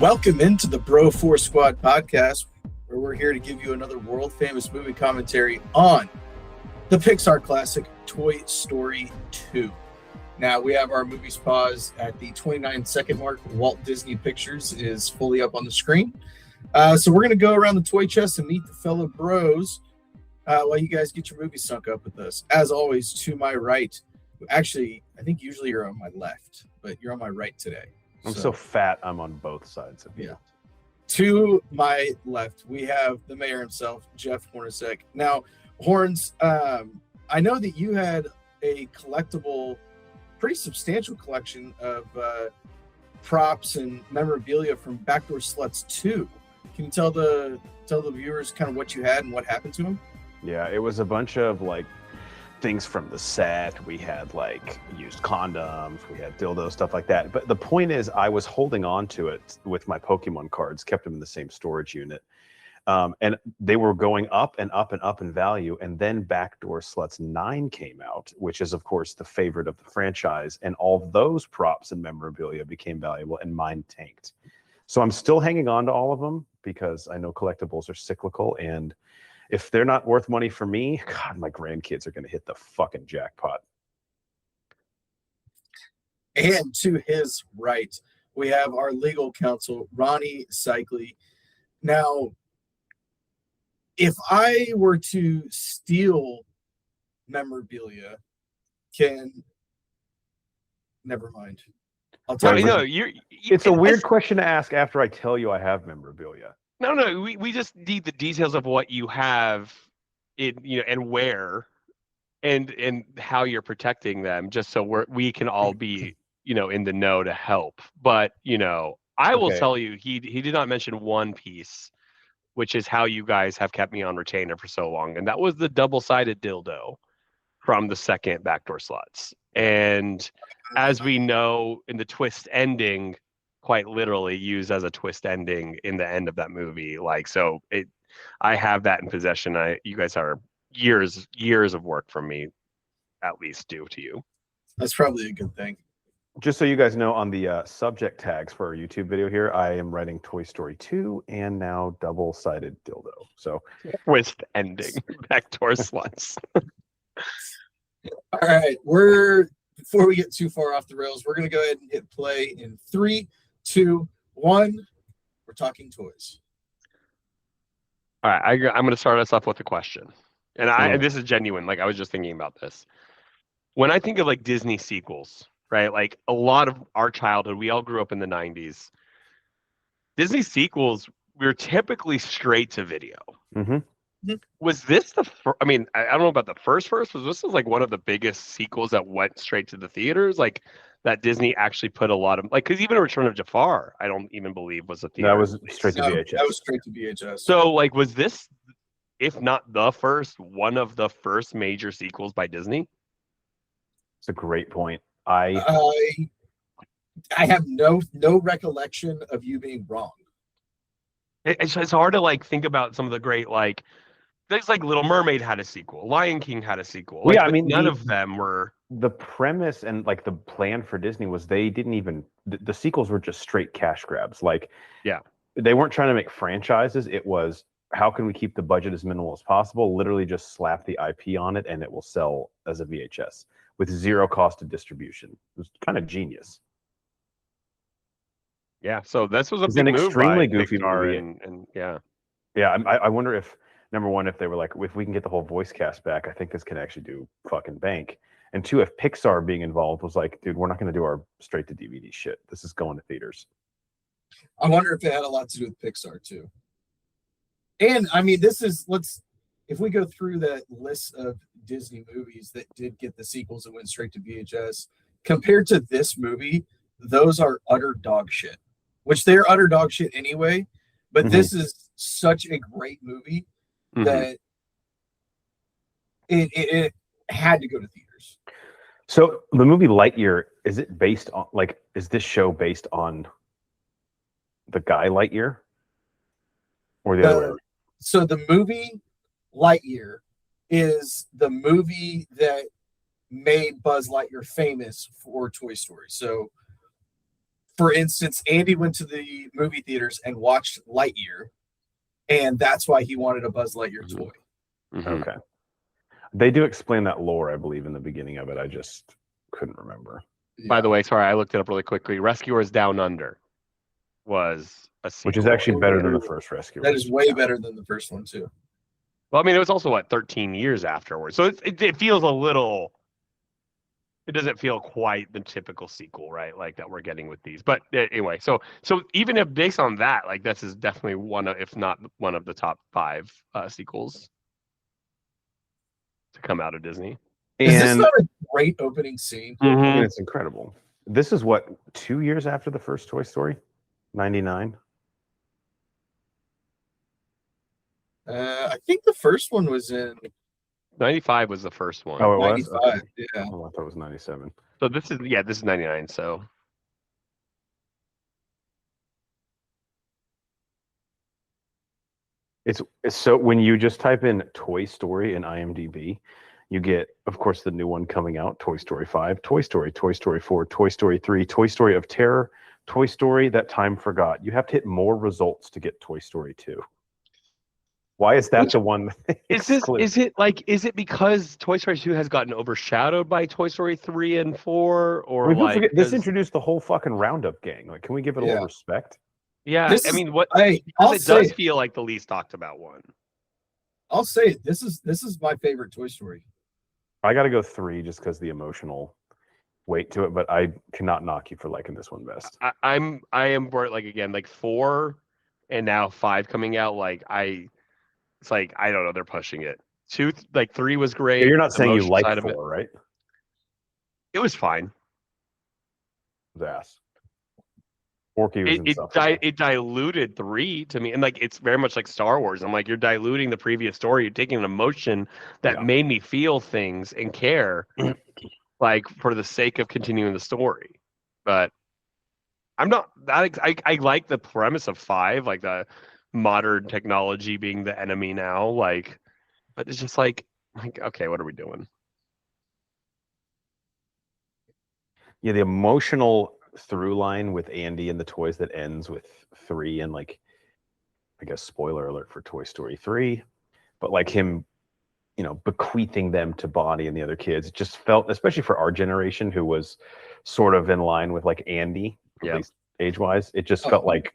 Welcome into the Bro 4 Squad podcast, where we're here to give you another world famous movie commentary on the Pixar classic Toy Story 2. Now, we have our movies paused at the 29-second mark. Walt Disney Pictures is fully up on the screen. So we're going to go around the toy chest and meet the fellow bros while you guys get your movies sunk up with us. As always, to my right. Actually, I think usually you're on my left, but you're on my right today. I'm so fat, I'm on both sides of you. Yeah. To my left, we have the mayor himself, Jeff Hornacek. Now, Horns, I know that you had a collectible, pretty substantial collection of props and memorabilia from Backdoor Sluts 2. Can you tell the viewers kind of what you had and what happened to them? Yeah, it was a bunch of like things from the set. We had like used condoms, we had dildos, stuff like that. But the point is, I was holding on to it with my Pokemon cards, kept them in the same storage unit. And they were going up and up and up in value. And then Backdoor Sluts 9 came out, which is, of course, the favorite of the franchise. And all those props and memorabilia became valuable, and mine tanked. So I'm still hanging on to all of them because I know collectibles are cyclical. And if they're not worth money for me, God, my grandkids are going to hit the fucking jackpot. And to his right, we have our legal counsel, Ronnie Cycli. Now, if I were to steal memorabilia, never mind. I'll tell you. It's a weird question to ask after I tell you I have memorabilia. No. We just need the details of what you have, and where, and how you're protecting them, just so we can all be, in the know to help. But I will tell you, he did not mention one piece, which is how you guys have kept me on retainer for so long, and that was the double-sided dildo from the second Backdoor Sluts. And as we know, in the twist ending, quite literally used as a twist ending in the end of that movie. I have that in possession. You guys are years of work from me, at least, due to you. That's probably a good thing. Just so you guys know, on the subject tags for our YouTube video here, I am writing Toy Story 2 and now double-sided dildo. So twist ending, Backdoor Sluts. All right, before we get too far off the rails, we're going to go ahead and hit play in 3, 2, 1. We're talking toys. All right, I'm going to start us off with a question. And this is genuine. I was just thinking about this. When I think of Disney sequels, right? Like a lot of our childhood, we all grew up in the 90s. Disney sequels, we were typically straight to video. Mm-hmm. Was this the first? I mean, I don't know about the first. Was this one of the biggest sequels that went straight to the theaters? That Disney actually put a lot of because even Return of Jafar, I don't even believe was a theater. That was straight to VHS. That was straight to VHS. So was this, if not the first, one of the first major sequels by Disney? It's a great point. I have no recollection of you being wrong. It's hard to think about some of the great things like Little Mermaid had a sequel, Lion King had a sequel. None of them were. The premise and the plan for Disney was they didn't even the sequels were just straight cash grabs. They weren't trying to make franchises. It was, how can we keep the budget as minimal as possible? Literally just slap the IP on it and it will sell as a VHS with zero cost of distribution. It was kind of genius. Yeah, so this was an extremely goofy movie, and I wonder if, number one, if they were if we can get the whole voice cast back, I think this can actually do fucking bank. And two, if Pixar being involved was dude, we're not going to do our straight to DVD shit. This is going to theaters. I wonder if it had a lot to do with Pixar too. And I mean, if we go through that list of Disney movies that did get the sequels that went straight to VHS, compared to this movie, those are utter dog shit. Which they're utter dog shit anyway, but this is such a great movie that it had to go to theaters. So the movie Lightyear, is it based on is this show based on the guy Lightyear? Or the other way? So the movie Lightyear is the movie that made Buzz Lightyear famous for Toy Story. So for instance, Andy went to the movie theaters and watched Lightyear, and that's why he wanted a Buzz Lightyear Mhm. toy. Mhm. Okay. They do explain that lore, I believe, in the beginning of it. I just couldn't remember. By the way, sorry, I looked it up really quickly. Rescuers Down Under was a sequel. Which is actually better than the first Rescuers. That is way better than the first one too. Well, I mean, it was also what 13 years afterwards, so it feels a little. It doesn't feel quite the typical sequel, right? Like that we're getting with these. But anyway, so even if based on that, like this is definitely one of, if not one of the top 5 sequels to come out of Disney. Is this not a great opening scene? I mean, it's incredible. This is what, 2 years after the first Toy Story? 99? I think the first one was in 95 was the first one. Oh, it was? 95. Okay. Yeah. Oh, I thought it was 97. So this is 99. So It's so when you just type in Toy Story in IMDb, you get, of course, the new one coming out, Toy Story 5, Toy Story 4, Toy Story 3, Toy Story of Terror, Toy Story That Time Forgot. You have to hit more results to get Toy Story 2. Why is that the one? is it because Toy Story 2 has gotten overshadowed by Toy Story 3 and 4, or I mean, like this introduced the whole fucking Roundup gang? Like, can we give it a little respect? Yeah, This I is- mean, what Hey, because I'll it say does it. feel like the least talked about one. I'll say it. This is my favorite Toy Story. I got to go 3 just because the emotional weight to it, but I cannot knock you for liking this one best. I am like again like 4 and now 5 coming out. It's like I don't know, they're pushing it. 2 like 3 was great. You're not saying you Emotion like side of 4, right? it was fine. His ass. Forky was insufferable. It diluted 3 to me, and like it's very much like Star Wars. I'm like, you're diluting the previous story. You're taking an emotion that made me feel things and care, like for the sake of continuing the story. But I'm not that. I like the premise of 5, like the modern technology being the enemy now. Like, but it's just like okay, what are we doing? Yeah, the emotional through line with Andy and the toys that ends with 3 and like, I guess spoiler alert for Toy Story 3, but like him, bequeathing them to Bonnie and the other kids, it just felt, especially for our generation who was sort of in line with like Andy, at least age wise, it just felt like,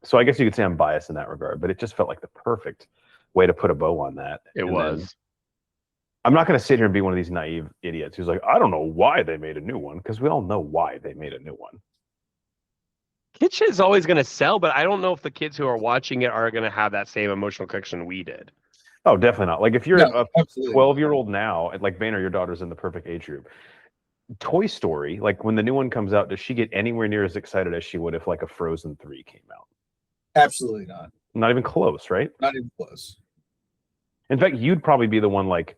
so I guess you could say I'm biased in that regard, but it just felt like the perfect way to put a bow on that. It was. I'm not going to sit here and be one of these naive idiots who's like, I don't know why they made a new one, because we all know why they made a new one. Kitsch is always going to sell, but I don't know if the kids who are watching it are going to have that same emotional connection we did. Oh, definitely not. Like if you're a absolutely 12-year-old now, like Banner, your daughter's in the perfect age group. Toy Story, like when the new one comes out, does she get anywhere near as excited as she would if like a Frozen 3 came out? Absolutely not. Not even close, right? Not even close. In fact, you'd probably be the one like,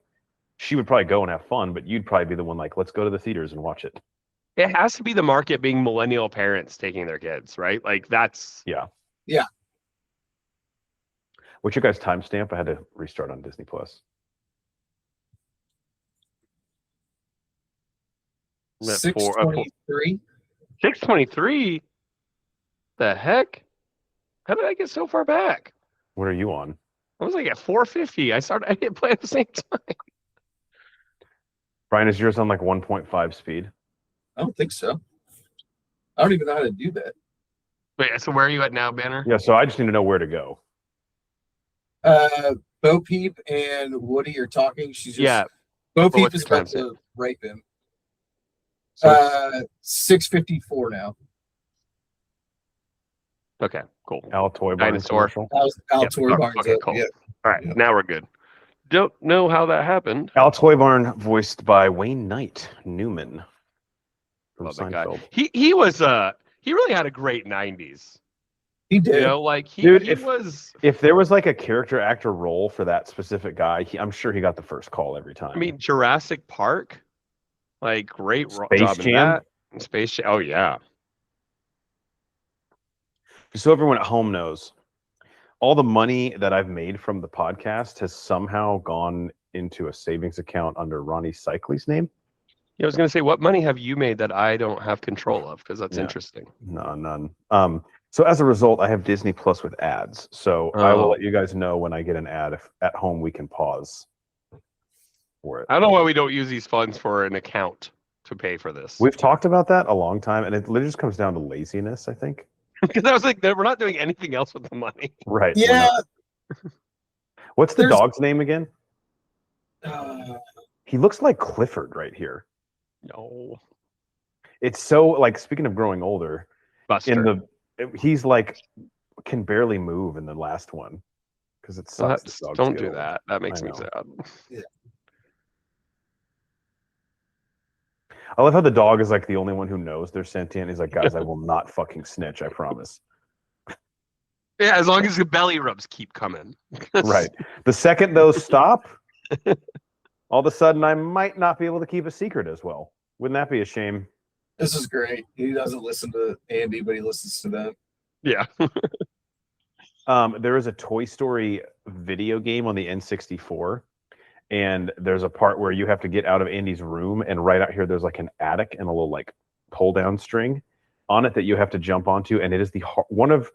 she would probably go and have fun, but you'd probably be the one like, let's go to the theaters and watch it. It has to be the market being millennial parents taking their kids, right? Like that's Yeah. Yeah. What's your guys' timestamp? I had to restart on Disney Plus. 623. 623. The heck? How did I get so far back? What are you on? I was like at 450. I didn't play at the same time. Brian, is yours on like 1.5 speed? I don't think so. I don't even know how to do that. Wait, so where are you at now, Banner? Yeah, so I just need to know where to go. Bo Peep and Woody are talking. She's just Bo But Peep what's is your about timestamp? to rape him. So 6:54 now. Okay, cool. Al Toy Barn Dinosaur. commercial. Al Toy Barnes. Okay, cool. All right, now we're good. Don't know how that happened. Al Toy Barn, voiced by Wayne Knight Newman from Love that guy. Seinfeld. He was he really had a great 90s. He did. You know, like he Dude, was. If there was like a character actor role for that specific guy, I'm sure he got the first call every time. I mean, Jurassic Park, like great Space job in Jam? that. And Space Jam. Oh yeah. So everyone at home knows, all the money that I've made from the podcast has somehow gone into a savings account under Ronnie Cycley's name. Yeah, I was gonna say, what money have you made that I don't have control of? Because that's Yeah. interesting. No, none. So as a result, I have Disney Plus with ads. So I will Oh. let you guys know when I get an ad. If at home we can pause for it. I don't know why we don't use these funds for an account to pay for this. We've talked about that a long time, and it literally just comes down to laziness, I think. Because I was like, we're not doing anything else with the money. Right. we're Yeah. not. What's the There's- dog's name again? He looks like Clifford right here. No. It's so like, speaking of growing older, Buster. he's like can barely move in the last one because it sucks. That's- that dogs don't get do old. that. That makes I me know. sad. I love how the dog is like the only one who knows they're sentient. He's like, guys, I will not fucking snitch. I promise. Yeah, as long as the belly rubs keep coming. Right. The second those stop, all of a sudden I might not be able to keep a secret as well. Wouldn't that be a shame? This is great. He doesn't listen to Andy, but he listens to them. Yeah. There is a Toy Story video game on the N64, and there's a part where you have to get out of Andy's room, and right out here there's like an attic and a little like pull down string on it that you have to jump onto, and it is one of,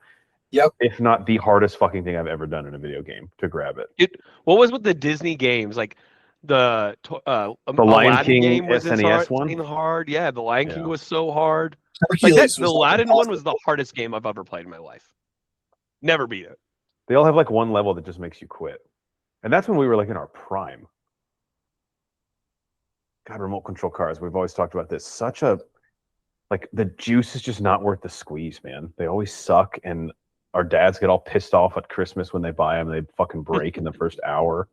if not the hardest fucking thing I've ever done in a video game to grab it. What was with the Disney games? Like the Lion Aladdin King game was SNES one? hard. Yeah, the Lion King Yeah. was so hard. Hercules Like was the Aladdin one was the hardest game I've ever played in my life. Never beat it. They all have like one level that just makes you quit. And that's when we were like in our prime. God, remote control cars. We've always talked about this. Such a, like, the juice is just not worth the squeeze, man. They always suck. And our dads get all pissed off at Christmas when they buy them. They fucking break in the first hour.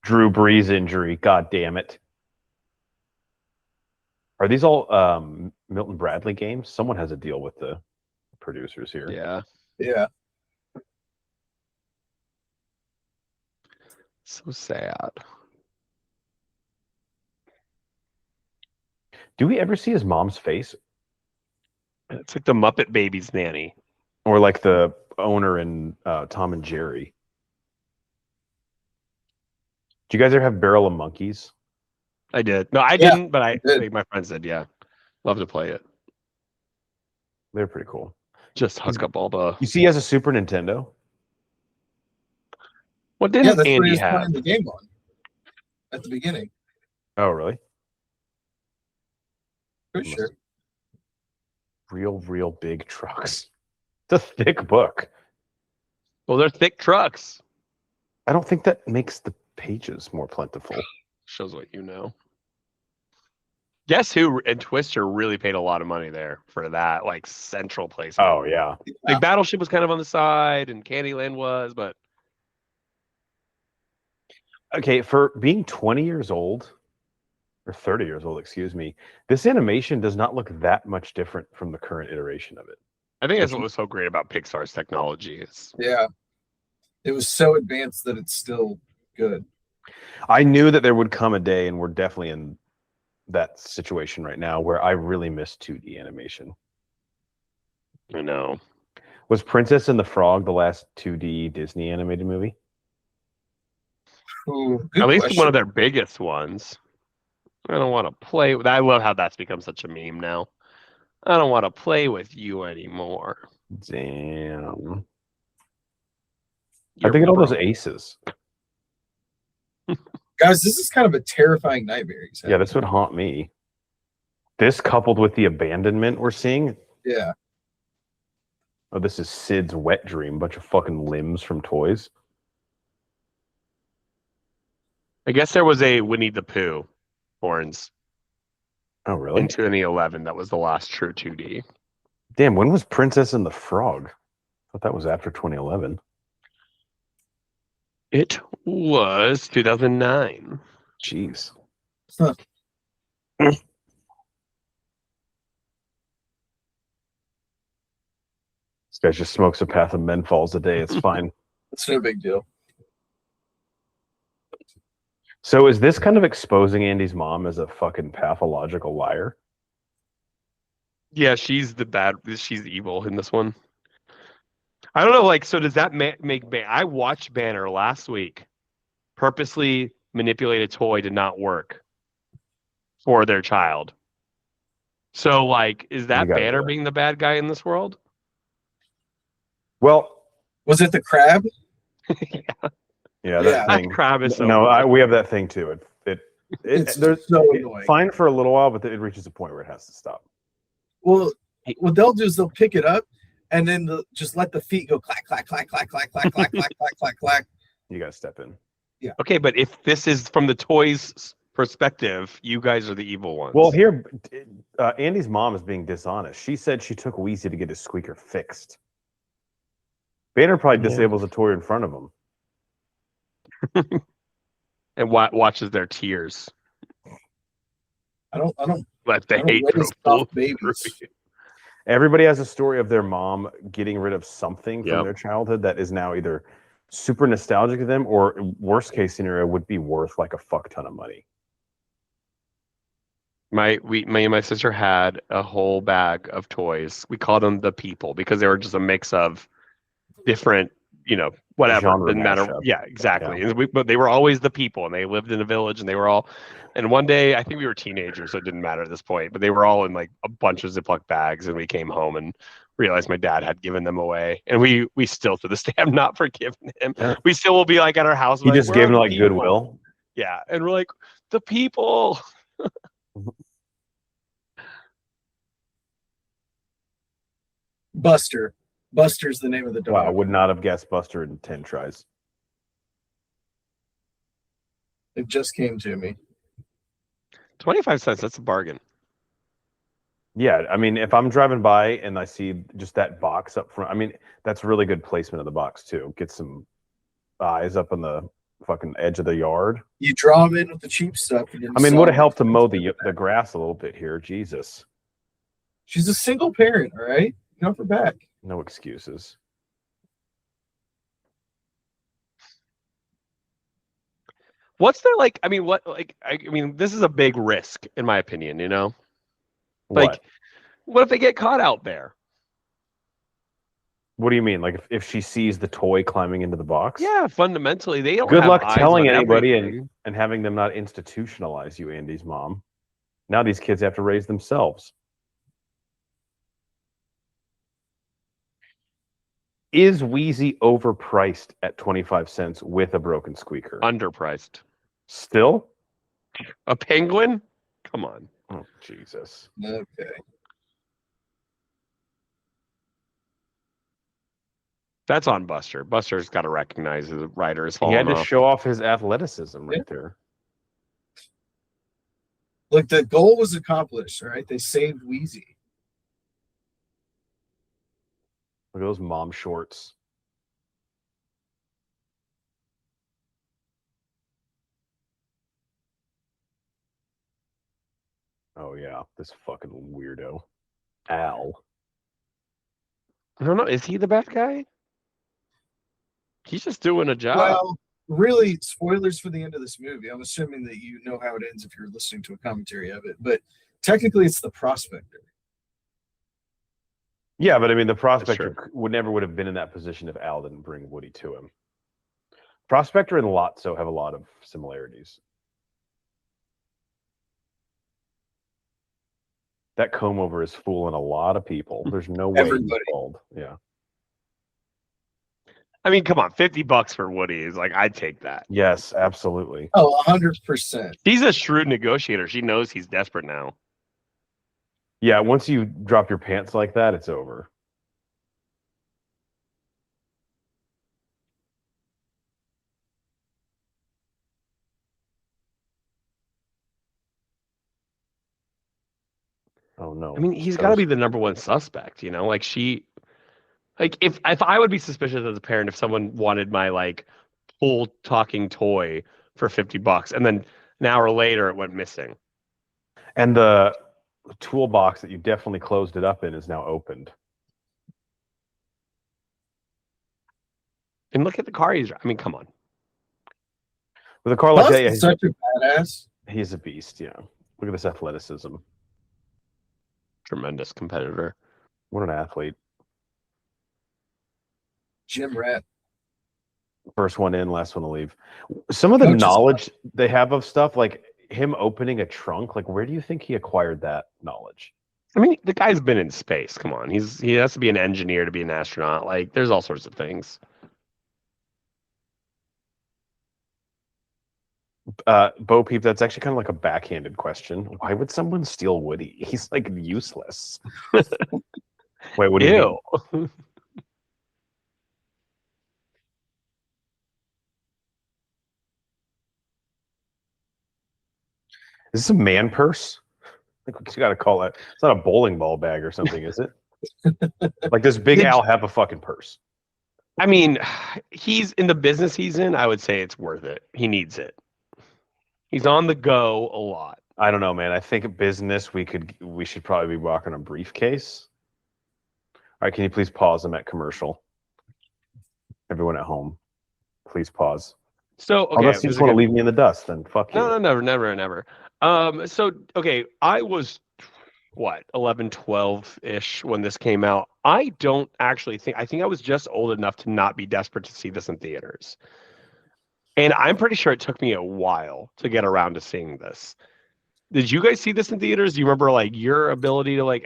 Drew Brees injury. God damn it. Are these all Milton Bradley games? Someone has a deal with the producers here. Yeah. Yeah. So sad. Do we ever see his mom's face? It's like the Muppet Babies nanny. Or like the owner in Tom and Jerry? Do you guys ever have Barrel of Monkeys? I did. No, I didn't, but my friends did. Yeah. Love to play it. They're pretty cool. Just hook up all the. You see, he has a Super Nintendo. What didn't that's what he Andy was have? playing the game on at the beginning. Oh, really? Pretty sure. Real big trucks. It's a thick book. Well, they're thick trucks. I don't think that makes the pages more plentiful. Shows what you know. Guess who and Twister really paid a lot of money there for that, like central place. Oh, yeah. Like Battleship was kind of on the side and Candyland was, but Okay, for being 20 years old, or 30 years old, excuse me, this animation does not look that much different from the current iteration of it. I think that's what was so great about Pixar's technology. Yeah. It was so advanced that it's still good. I knew that there would come a day, and we're definitely in that situation right now, where I really miss 2D animation. I know. Was Princess and the Frog the last 2D Disney animated movie? Ooh, At least question. one of their biggest ones. I don't want to play with. I love how that's become such a meme now. I don't want to play with you anymore. Damn. You're How'd they get all those broke. aces? Guys, this is kind of a terrifying nightmare. Exactly. Yeah, this would haunt me. This coupled with the abandonment we're seeing. Yeah. Oh, this is Sid's wet dream. Bunch of fucking limbs from toys. I guess there was a Winnie the Pooh horns Oh, really? in 2011. That was the last true 2D. Damn, when was Princess and the Frog? I thought that was after 2011. It was 2009. Jeez. Huh. This guy just smokes a path of menthols a day. It's fine. It's no big deal. So is this kind of exposing Andy's mom as a fucking pathological liar? Yeah, she's evil in this one. I don't know, like, so does that make I watched Banner last week, purposely manipulate a toy to not work for their child. So, like, is that Banner being the bad guy in this world? Well, was it the crab? Yeah, that thing. That crab is so we have that thing too. It's so annoying. Fine for a little while, but it reaches a point where it has to stop. Well, what they'll do is they'll pick it up and then just let the feet go clack, clack, clack, clack, clack, clack, clack, clack, clack, clack, clack. You got to step in. Yeah. Okay, but if this is from the toys' perspective, you guys are the evil ones. Well, here, Andy's mom is being dishonest. She said she took Wheezy to get his squeaker fixed. Banner probably disables a toy in front of him. And watches their tears. I don't let the hate flow babies. Everybody has a story of their mom getting rid of something from their childhood that is now either super nostalgic to them or worst case scenario would be worth like a fuck ton of money. Me and my sister had a whole bag of toys. We called them the people because they were just a mix of different, whatever. Genre Didn't matter. mashup. Yeah, exactly. Yeah. But they were always the people, and they lived in a village, and they were all. And one day, I think we were teenagers, so it didn't matter at this point. But they were all in like a bunch of Ziploc bags, and we came home and realized my dad had given them away, and we still to this day have not forgiven him. Yeah. We still will be like at our house. He just gave them like goodwill. Yeah, and we're like the people. Buster. Buster's the name of the dog. Wow, I would not have guessed Buster in 10 tries. It just came to me. 25 cents, that's a bargain. Yeah, I mean, if I'm driving by and I see just that box up front, I mean, that's really good placement of the box too. Get some eyes up on the fucking edge of the yard. You draw them in with the cheap stuff. I mean, would have helped to mow the grass a little bit here. Jesus. She's a single parent, all right? Help her back. No excuses. What's there like? I mean, this is a big risk, in my opinion. Like, what if they get caught out there? What do you mean? Like, if she sees the toy climbing into the box? Yeah, fundamentally, they don't. Good have luck eyes telling on anybody everything. and having them not institutionalize you, Andy's mom. Now these kids have to raise themselves. Is Wheezy overpriced at 25 cents with a broken squeaker? Underpriced. Still? A penguin? Come on. Oh, Jesus. Okay. That's on Buster. Buster's got to recognize his rider is falling off. He had to off. show off his athleticism right there. Look, the goal was accomplished, all right? They saved Wheezy. Look at those mom shorts. Oh, yeah. This fucking weirdo. Al. I don't know. Is he the bad guy? He's just doing a job. Well, really, spoilers for the end of this movie. I'm assuming that you know how it ends if you're listening to a commentary of it. But technically, it's the prospector. Yeah, but I mean, the prospector would have been in that position if Al didn't bring Woody to him. Prospector and Lotso have a lot of similarities. That comb over is fooling a lot of people. There's no way he's bald. Yeah. I mean, come on, $50 for Woody is like, I'd take that. Yes, absolutely. Oh, 100%. She's a shrewd negotiator. She knows he's desperate now. Yeah, once you drop your pants like that, it's over. Oh no. I mean, he's got to be the number one suspect, Like if I would be suspicious as a parent if someone wanted my like full talking toy for $50 and then an hour later it went missing. And the toolbox that you definitely closed it up in is now opened. And look at the car he's. I mean, come on. With a car like that, he's such a badass. He's a beast. Yeah. Look at this athleticism. Tremendous competitor. What an athlete. Gym rat. First one in, last one to leave. Some of the Coach's knowledge they have of stuff, like him opening a trunk, like where do you think he acquired that knowledge? I mean, the guy's been in space. Come on, he has to be an engineer to be an astronaut. Like, there's all sorts of things. Bo Peep, that's actually kind of like a backhanded question. Why would someone steal Woody? He's like useless. Wait, what do you mean? Ew. Is this a man purse? I think we got to call it. It's not a bowling ball bag or something, is it? Like, does Big Al have a fucking purse? I mean, he's in the business he's in. I would say it's worth it. He needs it. He's on the go a lot. I don't know, man. I think business we should probably be rocking a briefcase. All right, can you please pause? I'm at commercial. Everyone at home, please pause. So okay, unless you just want to leave me in the dust, then fuck you. No, never. So okay, I was what 11, 12-ish when this came out. I don't actually think. I think I was just old enough to not be desperate to see this in theaters. And I'm pretty sure it took me a while to get around to seeing this. Did you guys see this in theaters? Do you remember like your ability to like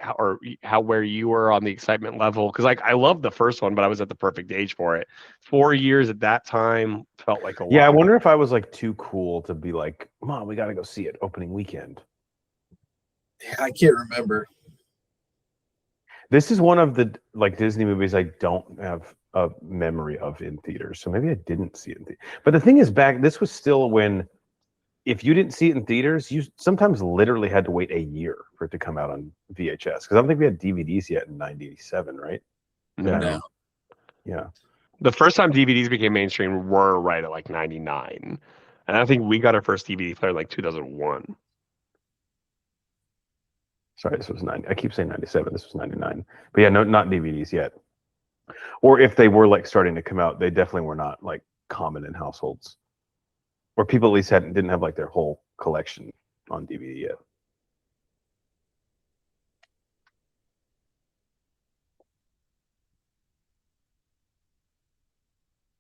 how where you were on the excitement level? Because like I loved the first one, but I was at the perfect age for it. 4 years at that time felt like a lot. Yeah, I wonder if I was like too cool to be like, Mom, we got to go see it opening weekend. I can't remember. This is one of the like Disney movies I don't have a memory of in theaters, so maybe I didn't see it in theaters. But the thing is, this was still when, if you didn't see it in theaters, you sometimes literally had to wait a year for it to come out on VHS. Because I don't think we had DVDs yet in '97, right? No. Yeah. The first time DVDs became mainstream were right at like 99. And I think we got our first DVD player in like 2001. Sorry, this was 90. I keep saying 97. This was 99. But yeah, no, not DVDs yet. Or if they were like starting to come out, they definitely were not like common in households. Or people at least didn't have like their whole collection on DVD yet.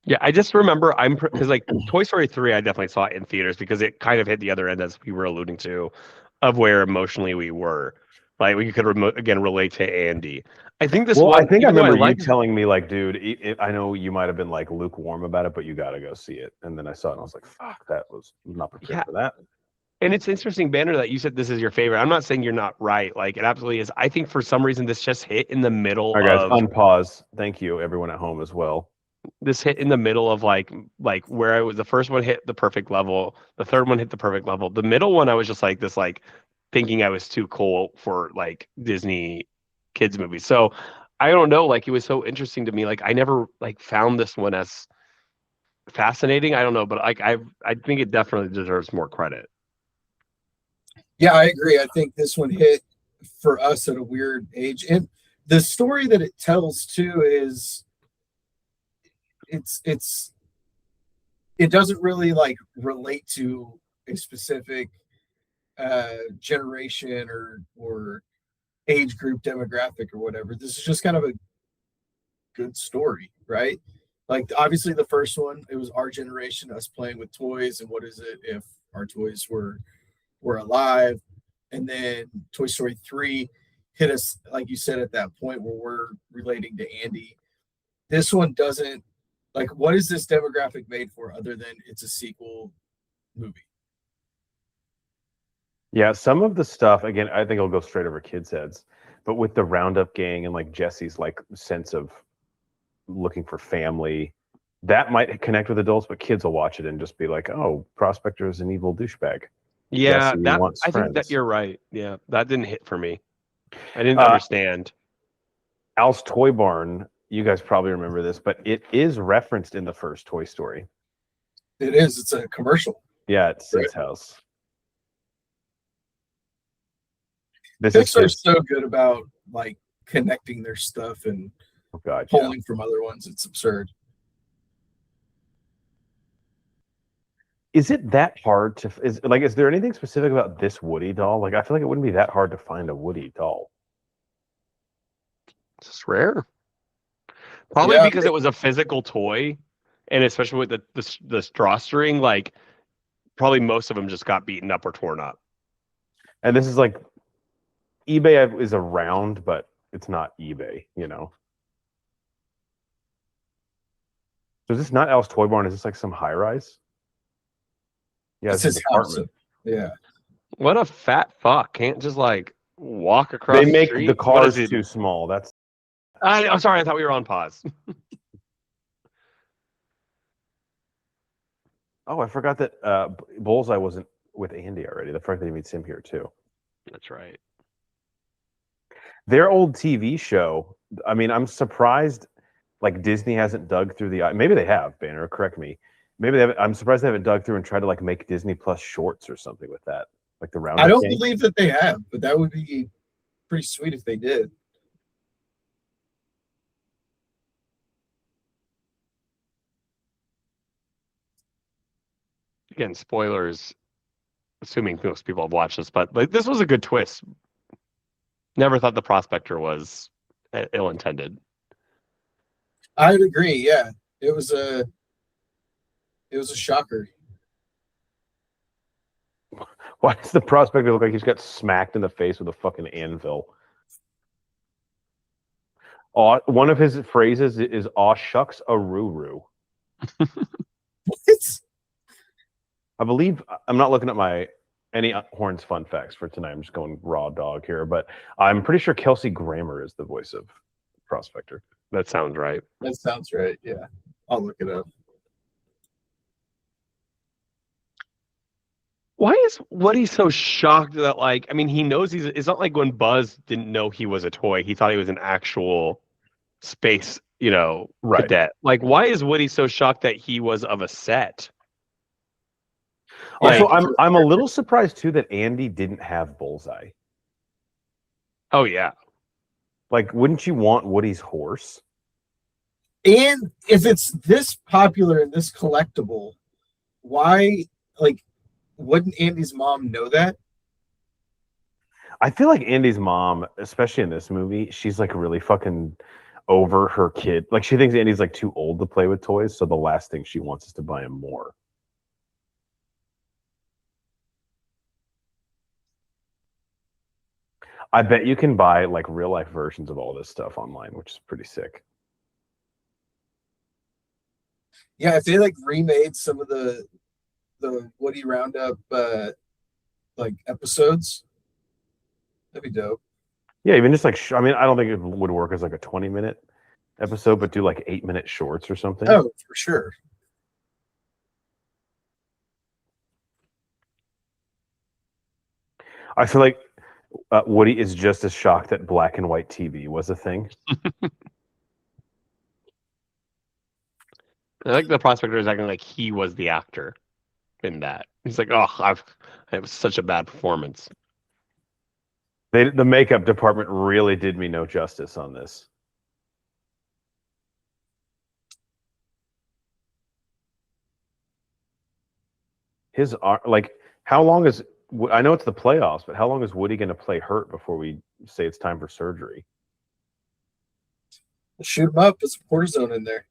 Yeah, I just remember because like Toy Story 3, I definitely saw it in theaters because it kind of hit the other end, as we were alluding to, of where emotionally we were. Like we could again relate to Andy. I think this one. I think I remember you like telling me like, dude, I know you might have been like lukewarm about it, but you got to go see it. And then I saw it and I was like, fuck, that was not prepared for that. And it's interesting, Banner, that you said this is your favorite. I'm not saying you're not right. Like it absolutely is. I think for some reason this just hit in the middle. All right, guys, unpause. Thank you, everyone at home as well. This hit in the middle of like where I was. The first one hit the perfect level. The third one hit the perfect level. The middle one, I was just like this, like thinking I was too cool for like Disney kids movies. So I don't know. Like it was so interesting to me. Like I never like found this one as fascinating. I don't know, but like I think it definitely deserves more credit. Yeah, I agree. I think this one hit for us at a weird age. And the story that it tells too is it doesn't really like relate to a specific generation or age group demographic or whatever. This is just kind of a good story, right? Like obviously the first one, it was our generation, us playing with toys, and what is it if our toys were alive. And then Toy Story 3 hit us, like you said, at that point where we're relating to Andy. This one doesn't, like, what is this demographic made for other than it's a sequel movie? Yeah, some of the stuff, again, I think it'll go straight over kids' heads, but with the Roundup gang and like Jesse's like sense of looking for family, that might connect with adults, but kids will watch it and just be like, oh, Prospector is an evil douchebag. Yeah, Jesse that wants I think that friends. you're right. Yeah, that didn't hit for me. I didn't understand. Al's Toy Barn, you guys probably remember this, but it is referenced in the first Toy Story. It is. It's a commercial. Yeah, it's Sid's house. Pixar's so good about like connecting their stuff and pulling from other ones. It's absurd. Is it that hard to is there anything specific about this Woody doll? Like I feel like it wouldn't be that hard to find a Woody doll. It's just rare. Probably because it was a physical toy and especially with the drawstring, like probably most of them just got beaten up or torn up. And this is like eBay is around, but it's not eBay, you know. So is this not Al's Toy Barn? Is this like some high rise? Yeah, It's it's his an house. apartment. Yeah. What a fat fuck! Can't just like walk across. They the make street? the What cars is it? too small. That's I'm sorry. I thought we were on pause. oh, I forgot that Bullseye wasn't with Andy already. The fact that he meets him here too. That's right. Their old TV show. I mean, I'm surprised. Like Disney hasn't dug through the. Maybe they have. Banner, correct me. Maybe they haven't. I'm surprised they haven't dug through and tried to like make Disney Plus shorts or something with that, like the round. I don't believe that they have, but that would be pretty sweet if they did. Again, spoilers. Assuming most people have watched this, but like this was a good twist. Never thought the prospector was ill-intended. I would agree. Yeah, it was a shocker. Why does the prospector look like he's got smacked in the face with a fucking anvil? One of his phrases is "Aw shucks a roo-roo." What? I believe I'm not looking at any Horns fun facts for tonight. I'm just going raw dog here, but I'm pretty sure Kelsey Grammer is the voice of Prospector. That sounds right. That sounds right. Yeah, I'll look it up. Why is Woody so shocked that like I mean he knows it's not like when Buzz didn't know he was a toy. He thought he was an actual space, Right. cadet. Like why is Woody so shocked that he was of a set? Also, Like- I'm a little surprised too that Andy didn't have Bullseye. Oh yeah. Like, wouldn't you want Woody's horse? And if it's this popular and this collectible, why wouldn't Andy's mom know that? I feel like Andy's mom, especially in this movie, she's like really fucking over her kid. Like she thinks Andy's like too old to play with toys, so the last thing she wants is to buy him more. I bet you can buy like real life versions of all this stuff online, which is pretty sick. Yeah, if they like remade some of the Woody Roundup like episodes, that'd be dope. Yeah, even just like I mean, I don't think it would work as like a 20-minute episode, but do like 8-minute shorts or something. Oh, for sure. I feel like Woody is just as shocked that black and white TV was a thing. I think the prospector is acting like he was the actor in that. He's like, oh, it was such a bad performance. The makeup department really did me no justice on this. His like, how long is I know it's the playoffs, but how long is Woody going to play hurt before we say it's time for surgery? Shoot him up. Put some cortisone in there.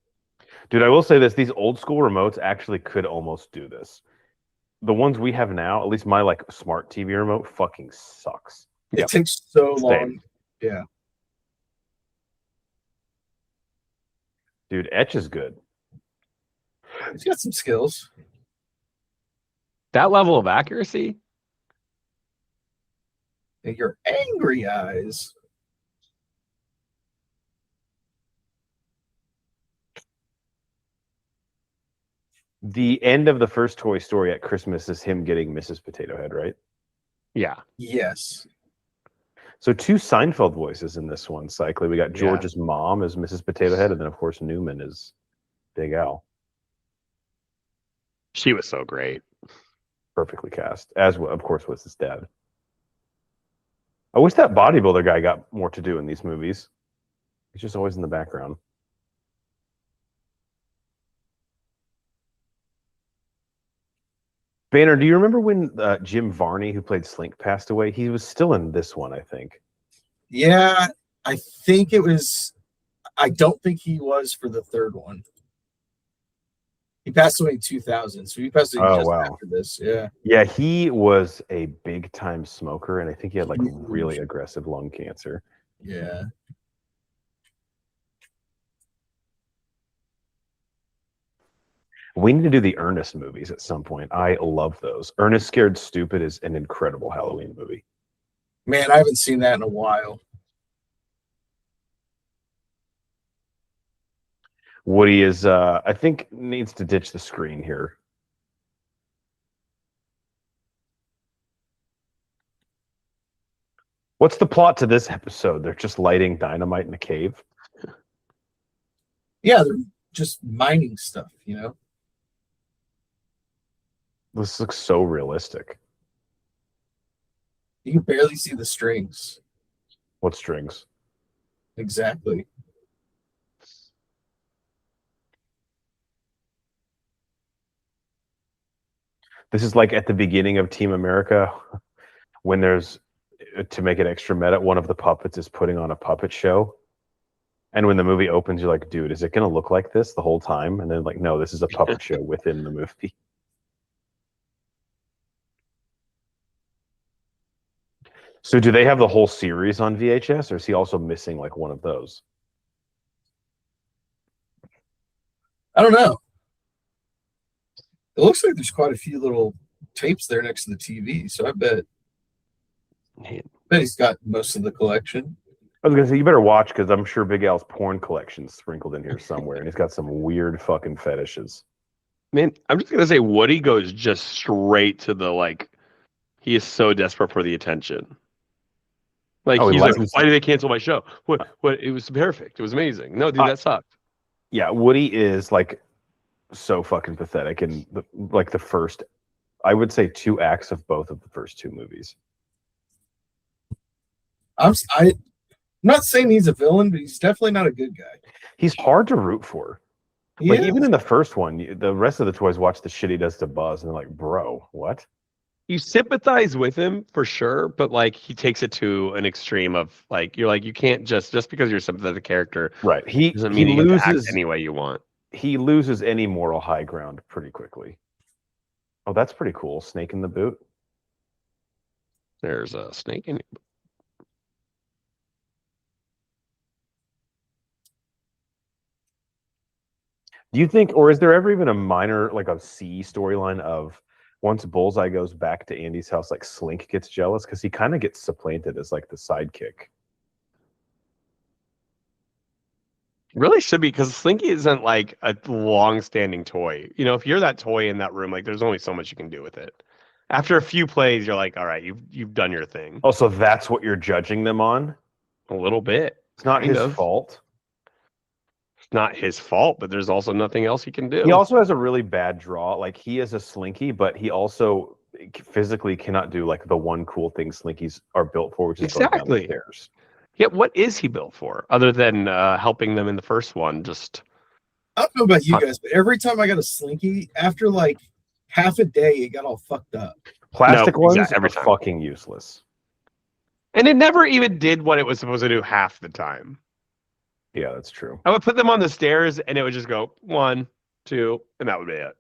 Dude, I will say this: these old school remotes actually could almost do this. The ones we have now, at least my like smart TV remote, fucking sucks. It takes so Same. long. Yeah. Dude, Etch is good. He's got some skills. That level of accuracy? And your angry eyes. The end of the first Toy Story at Christmas is him getting Mrs. Potato Head, right? Yeah. Yes. So 2 Seinfeld voices in this one, cycling. We got Yeah. George's mom as Mrs. Potato Head, and then of course Newman is Big Al. She was so great. Perfectly cast, as well, of course, was his dad. I wish that bodybuilder guy got more to do in these movies. He's just always in the background. Banner, do you remember when Jim Varney, who played Slink, passed away? He was still in this one, I think. Yeah, I think it was. I don't think he was for the third one. He passed away in 2000, so he passed away Oh, just wow. after this. Yeah. Yeah, he was a big time smoker, and I think he had like Huge. really aggressive lung cancer. Yeah. We need to do the Ernest movies at some point. I love those. Ernest Scared Stupid is an incredible Halloween movie. Man, I haven't seen that in a while. Woody is, I think, needs to ditch the screen here. What's the plot to this episode? They're just lighting dynamite in a cave. Yeah, they're just mining stuff, you know? This looks so realistic. You can barely see the strings. What strings? Exactly. This is like at the beginning of Team America when there's, to make it extra meta, one of the puppets is putting on a puppet show. And when the movie opens, you're like, dude, is it going to look like this the whole time? And then like, no, this is a puppet show within the movie. So do they have the whole series on VHS, or is he also missing like one of those? I don't know. It looks like there's quite a few little tapes there next to the TV, so I bet he's got most of the collection. I was gonna say you better watch because I'm sure Big Al's porn collection's sprinkled in here somewhere, and he's got some weird fucking fetishes. Man, I'm just gonna say Woody goes just straight to the like. He is so desperate for the attention. Like he's like, why did they cancel my show? What? It was perfect. It was amazing. No, dude, that sucked. Yeah, Woody is like so fucking pathetic in the first, I would say, 2 acts of both of the first 2 movies. I'm not saying he's a villain, but he's definitely not a good guy. He's hard to root for. Yeah. Like even in the first one, the rest of the toys watch the shit he does to Buzz, and they're like, "Bro, what?" You sympathize with him for sure, but like he takes it to an extreme of like you're like you can't just because you're a sympathetic character, right? He doesn't mean you get to act any way you want. He loses any moral high ground pretty quickly. Oh, that's pretty cool. Snake in the boot. There's a snake in it. Do you think, or is there ever even a minor, like a C storyline of once Bullseye goes back to Andy's house, like Slink gets jealous? Because he kind of gets supplanted as like the sidekick. Really should be, because Slinky isn't like a long-standing toy. You know, if you're that toy in that room, like there's only so much you can do with it. After a few plays, you're like, all right, you've done your thing. Oh, so that's what you're judging them on? A little bit. It's not his fault. It's not his fault, but there's also nothing else he can do. He also has a really bad draw. Like he is a Slinky, but he also physically cannot do like the one cool thing Slinkies are built for, which is going down the stairs. Yeah, what is he built for other than helping them in the first one? Just I don't know about you guys, but every time I got a Slinky, after like half a day, it got all fucked up. Plastic ones are fucking useless. And it never even did what it was supposed to do half the time. Yeah, that's true. I would put them on the stairs and it would just go 1, 2, and that would be it.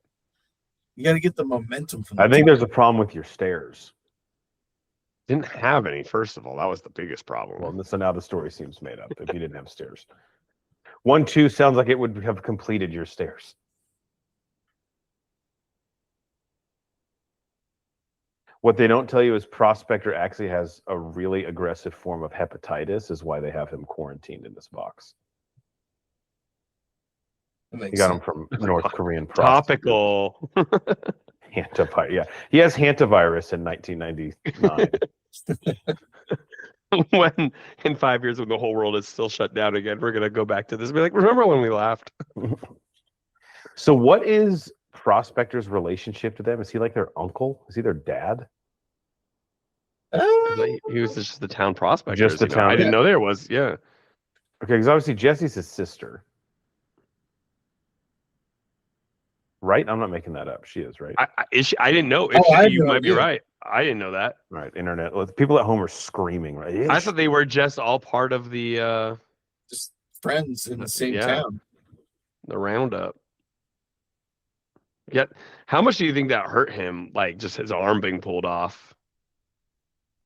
You got to get the momentum from I think there's a problem with your stairs. Didn't have any, first of all. That was the biggest problem. Well, so now the story seems made up if you didn't have stairs. 1, 2 sounds like it would have completed your stairs. What they don't tell you is Prospector actually has a really aggressive form of hepatitis, is why they have him quarantined in this box. He got him from North Korean topical. Hantavirus. Yeah, he has hantavirus in 1999. When in 5 years, when the whole world is still shut down again, we're gonna go back to this and be like, remember when we laughed? So, what is Prospector's relationship to them? Is he like their uncle? Is he their dad? He was just the town prospector. Just the town. I didn't know there was. Yeah. Okay, because obviously Jesse's his sister. Right? I'm not making that up. She is, right? I didn't know. You might be right. I didn't know that. Right. Internet. People at home are screaming, right? I thought they were just all part of the just friends in the same town. The roundup. Yet, how much do you think that hurt him? Like just his arm being pulled off.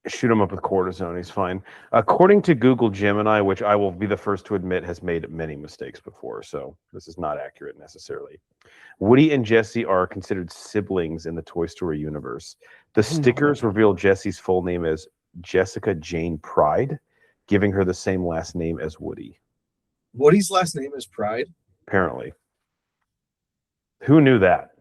Shoot him up with cortisone. He's fine. According to Google Gemini, which I will be the first to admit has made many mistakes before, so this is not accurate necessarily. Woody and Jesse are considered siblings in the Toy Story universe. The stickers reveal Jesse's full name as Jessica Jane Pride, giving her the same last name as Woody. Woody's last name is Pride? Apparently. Who knew that?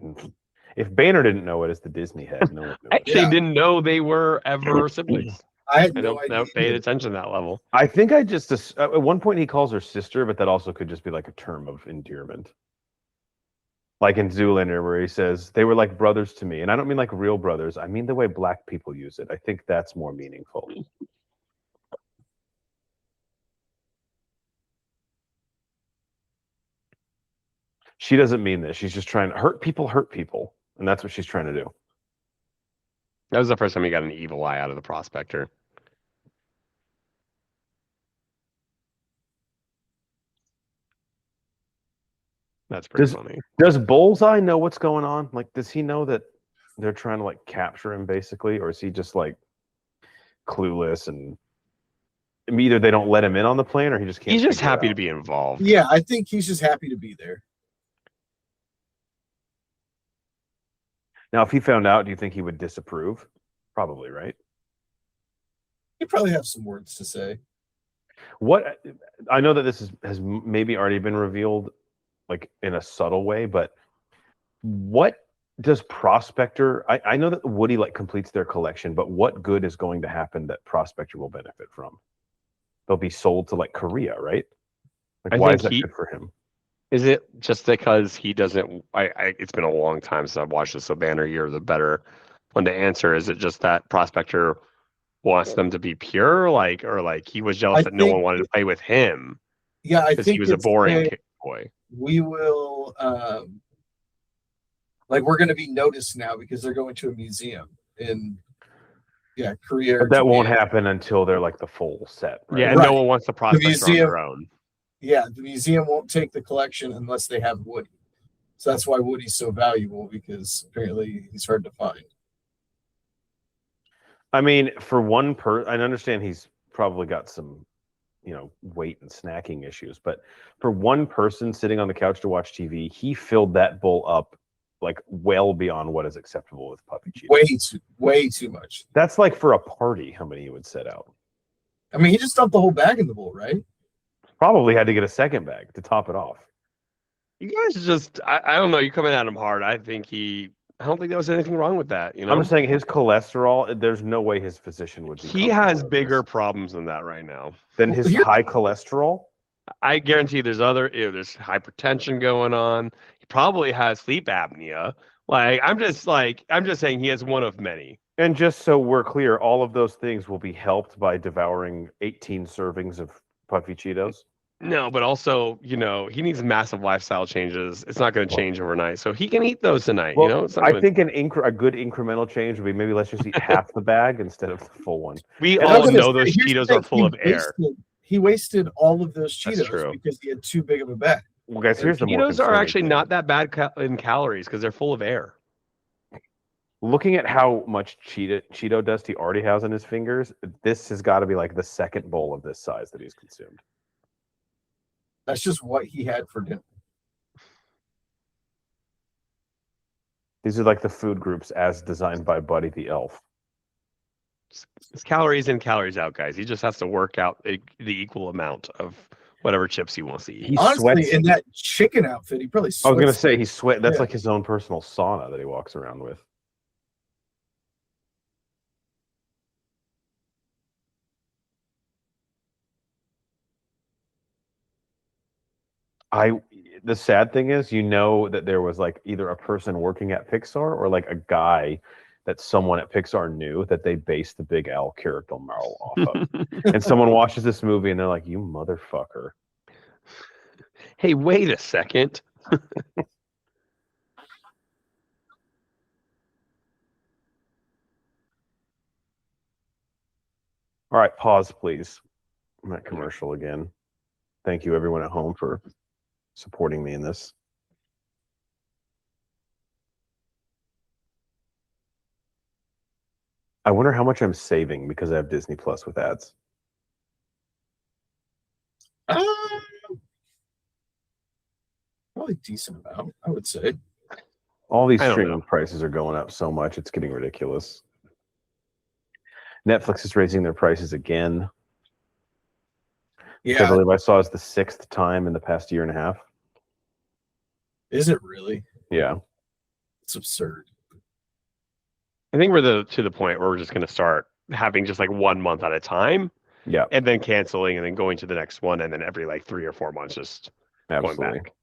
If Banner didn't know it as the Disney head, no one knew I it. actually didn't know they were ever siblings. I had I no don't idea. never paid attention to that level. I think I just at one point he calls her sister, but that also could just be like a term of endearment. Like in Zoolander, where he says they were like brothers to me, and I don't mean like real brothers. I mean the way Black people use it. I think that's more meaningful. She doesn't mean this. She's just trying to hurt people, and that's what she's trying to do. That was the first time he got an evil eye out of the prospector. That's pretty funny. Does Bullseye know what's going on? Like, does he know that they're trying to like capture him basically, or is he just like clueless and either they don't let him in on the plane or he just can't? He's just happy to be involved. Yeah, I think he's just happy to be there. Now, if he found out, do you think he would disapprove? Probably, right? He'd probably have some words to say. What I know that this has maybe already been revealed, like in a subtle way, but what does Prospector? I know that Woody like completes their collection, but what good is going to happen that Prospector will benefit from? They'll be sold to like Korea, right? Like, why is that good for him? Is it just because he doesn't? It's been a long time since I've watched this, so Banner, you're the better one to answer. Is it just that Prospector wants them to be pure, like, or like he was jealous that no one wanted to play with him? Yeah, I think he was a boring boy. We will, like, we're going to be noticed now because they're going to a museum in, Korea. But that won't happen until they're like the full set. Right? Yeah, and no one wants the Prospector on their own. Yeah, the museum won't take the collection unless they have Woody. So that's why Woody's so valuable, because apparently he's hard to find. I mean, for one I understand he's probably got some, weight and snacking issues, but for one person sitting on the couch to watch TV, he filled that bowl up like well beyond what is acceptable with puppy Cheetos. Way too much. That's like for a party, how many you would set out? I mean, he just dumped the whole bag in the bowl, right? Probably had to get a second bag to top it off. You guys just, I don't know. You're coming at him hard. I don't think there was anything wrong with that. I'm just saying his cholesterol, there's no way his physician would be. He has bigger problems than that right now. Than his high cholesterol? I guarantee there's there's hypertension going on. He probably has sleep apnea. Like, I'm just saying he has one of many. And just so we're clear, all of those things will be helped by devouring 18 servings of puffy Cheetos. No, but also, he needs massive lifestyle changes. It's not going to change overnight, so he can eat those tonight. Well, I think a good incremental change would be maybe let's just eat half the bag instead of the full one. We all know those Cheetos are full of air. He wasted all of those Cheetos because he had too big of a bag. Well, guys, here's the Cheetos are actually not that bad in calories because they're full of air. Looking at how much Cheeto dust he already has on his fingers, this has got to be like the second bowl of this size that he's consumed. That's just what he had for dinner. These are like the food groups as designed by Buddy the Elf. It's calories in, calories out, guys. He just has to work out the equal amount of whatever chips he wants to eat. He Honestly, sweats in that chicken outfit, he probably sweats. I was going to say he sweat. That's like his own personal sauna that he walks around with. The sad thing is, that there was like either a person working at Pixar or like a guy that someone at Pixar knew that they based the Big Al character model off of. And someone watches this movie and they're like, "You motherfucker." Hey, wait a second. All right, pause, please. I'm at commercial again. Thank you, everyone at home, for supporting me in this. I wonder how much I'm saving because I have Disney Plus with ads. Probably decent amount, I would say. All these I don't streaming know. prices are going up so much, it's getting ridiculous. Netflix is raising their prices again. Which I Yeah, believe I saw is the 6th time in the past year and a half. is it really? Yeah. It's absurd. I think we're to the point where we're just going to start having just like 1 month at a time, Yeah, and then canceling, and then going to the next one, and then every like 3 or 4 months just going absolutely. back.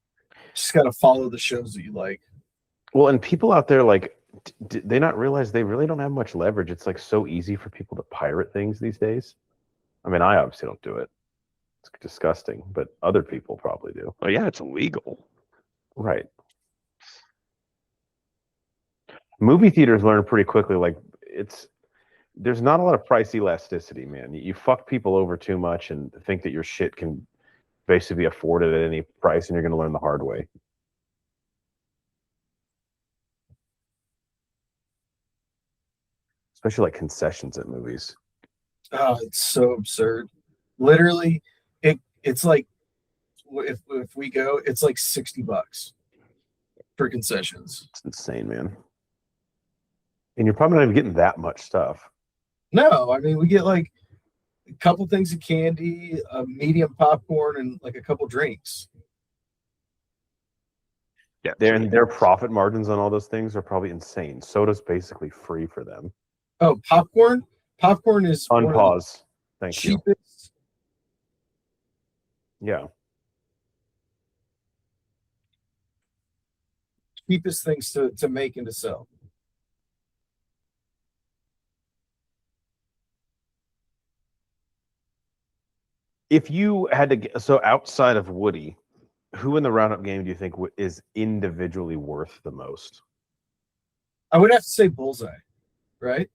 Just got to follow the shows that you like. Well, and people out there, like, they not realize they really don't have much leverage. It's like so easy for people to pirate things these days. I mean, I obviously don't do it. It's disgusting, but other people probably do. Oh yeah, it's illegal. Right. Movie theaters learn pretty quickly. Like, there's not a lot of price elasticity, man. You fuck people over too much and think that your shit can basically be afforded at any price, and you're going to learn the hard way. Especially like concessions at movies. Oh, it's so absurd. Literally, it's like if we go, it's like $60 for concessions. It's insane, man. And you're probably not even getting that much stuff. No, I mean we get like a couple things of candy, a medium popcorn, and like a couple drinks. Yeah, Their profit margins on all those things are probably insane. Soda's basically free for them. Oh, popcorn! Popcorn is Unpause. Thank you. cheapest. Yeah. Cheapest things to make and to sell. If you had to get, so outside of Woody, who in the roundup game do you think is individually worth the most? I would have to say Bullseye, right?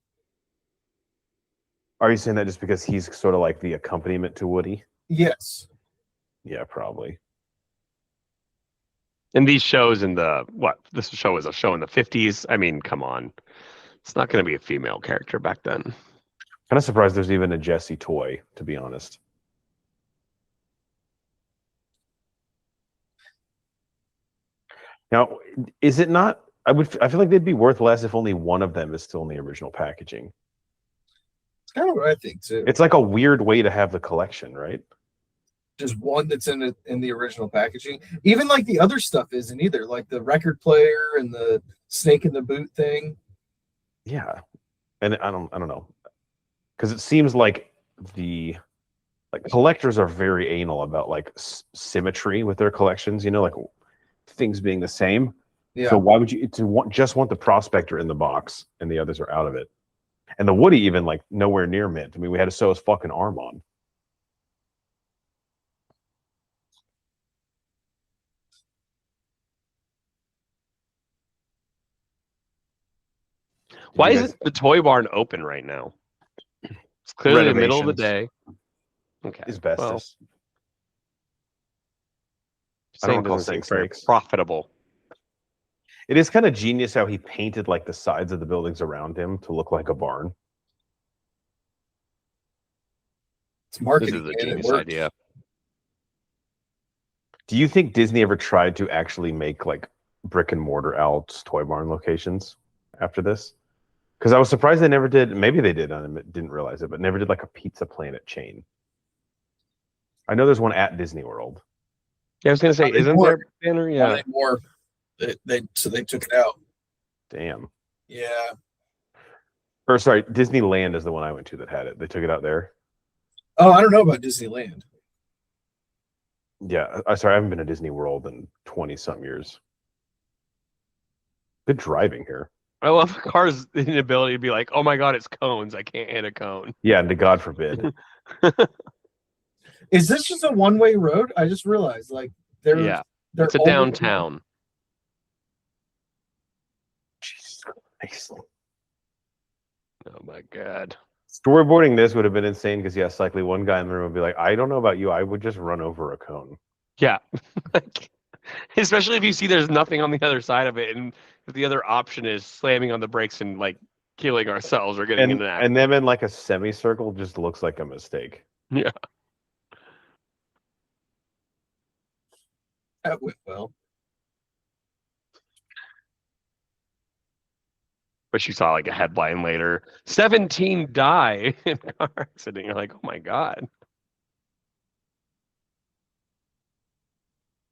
Are you saying that just because he's sort of like the accompaniment to Woody? Yes. Yeah, probably. And these shows this show was a show in the 50s. I mean, come on. It's not going to be a female character back then. Kind of surprised there's even a Jessie toy, to be honest. Now, is it not? I feel like they'd be worth less if only one of them is still in the original packaging. It's kind of what I think too. It's like a weird way to have the collection, right? Just one that's in the original packaging. Even like the other stuff isn't either, like the record player and the snake in the boot thing. Yeah, and I don't know, because it seems like collectors are very anal about like symmetry with their collections. You know, like things being the same. Yeah. So why would you just want the prospector in the box and the others are out of it? And the Woody even like nowhere near mint. I mean, we had to sew his fucking arm on. Why isn't the toy barn open right now? It's clearly the middle of the day. Okay. Asbestos. Well, I don't saying recall doesn't seem saying very snakes. profitable. It is kind of genius how he painted like the sides of the buildings around him to look like a barn. It's marketing. This is a and it genius works. idea. Do you think Disney ever tried to actually make like brick and mortar Al's Toy Barn locations after this? Because I was surprised they never did. Maybe they did, I didn't realize it, but never did like a Pizza Planet chain. I know there's one at Disney World. Yeah, I was gonna say, isn't there a banner? Yeah. Yeah. More. So they took it out. Damn. Yeah. Or sorry, Disneyland is the one I went to that had it. They took it out there. Oh, I don't know about Disneyland. Yeah, sorry, I haven't been to Disney World in 20-some years. Good driving here. I love the car's inability to be like, oh my god, it's cones. I can't hit a cone. Yeah, and to God forbid. Is this just a one-way road? I just realized, like, they're It's a only- downtown. Jesus Christ. Oh my god. Storyboarding this would have been insane because, yeah, likely one guy in the room would be like, I don't know about you. I would just run over a cone. Yeah. Especially if you see there's nothing on the other side of it, and if the other option is slamming on the brakes and like killing ourselves or getting And, into an accident. and them in like a semicircle just looks like a mistake. Yeah. That went well. But you saw like a headline later, 17 die in car accident. You're like, oh my God.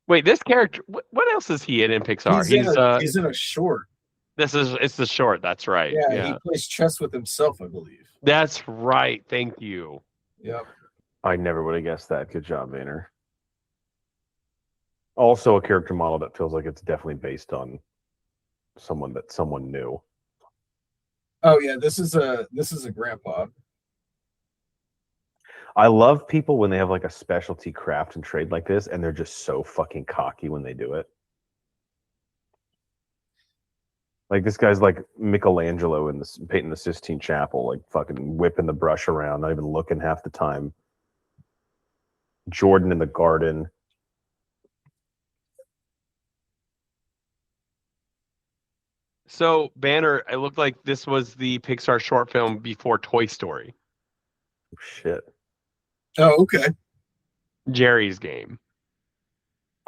Wait, this character, what else is he in Pixar? He's in a short. It's the short, that's right. Yeah, Yeah. he plays chess with himself, I believe. That's right. Thank you. Yep. I never would have guessed that. Good job, Vayner. Also a character model that feels like it's definitely based on someone that someone knew. Oh yeah, this is a grandpa. I love people when they have like a specialty craft and trade like this, and they're just so fucking cocky when they do it. Like this guy's like Michelangelo in the painting the Sistine Chapel, like fucking whipping the brush around, not even looking half the time. Jordan in the garden. So, Banner, it looked like this was the Pixar short film before Toy Story. Shit. Oh, okay. Jerry's Game.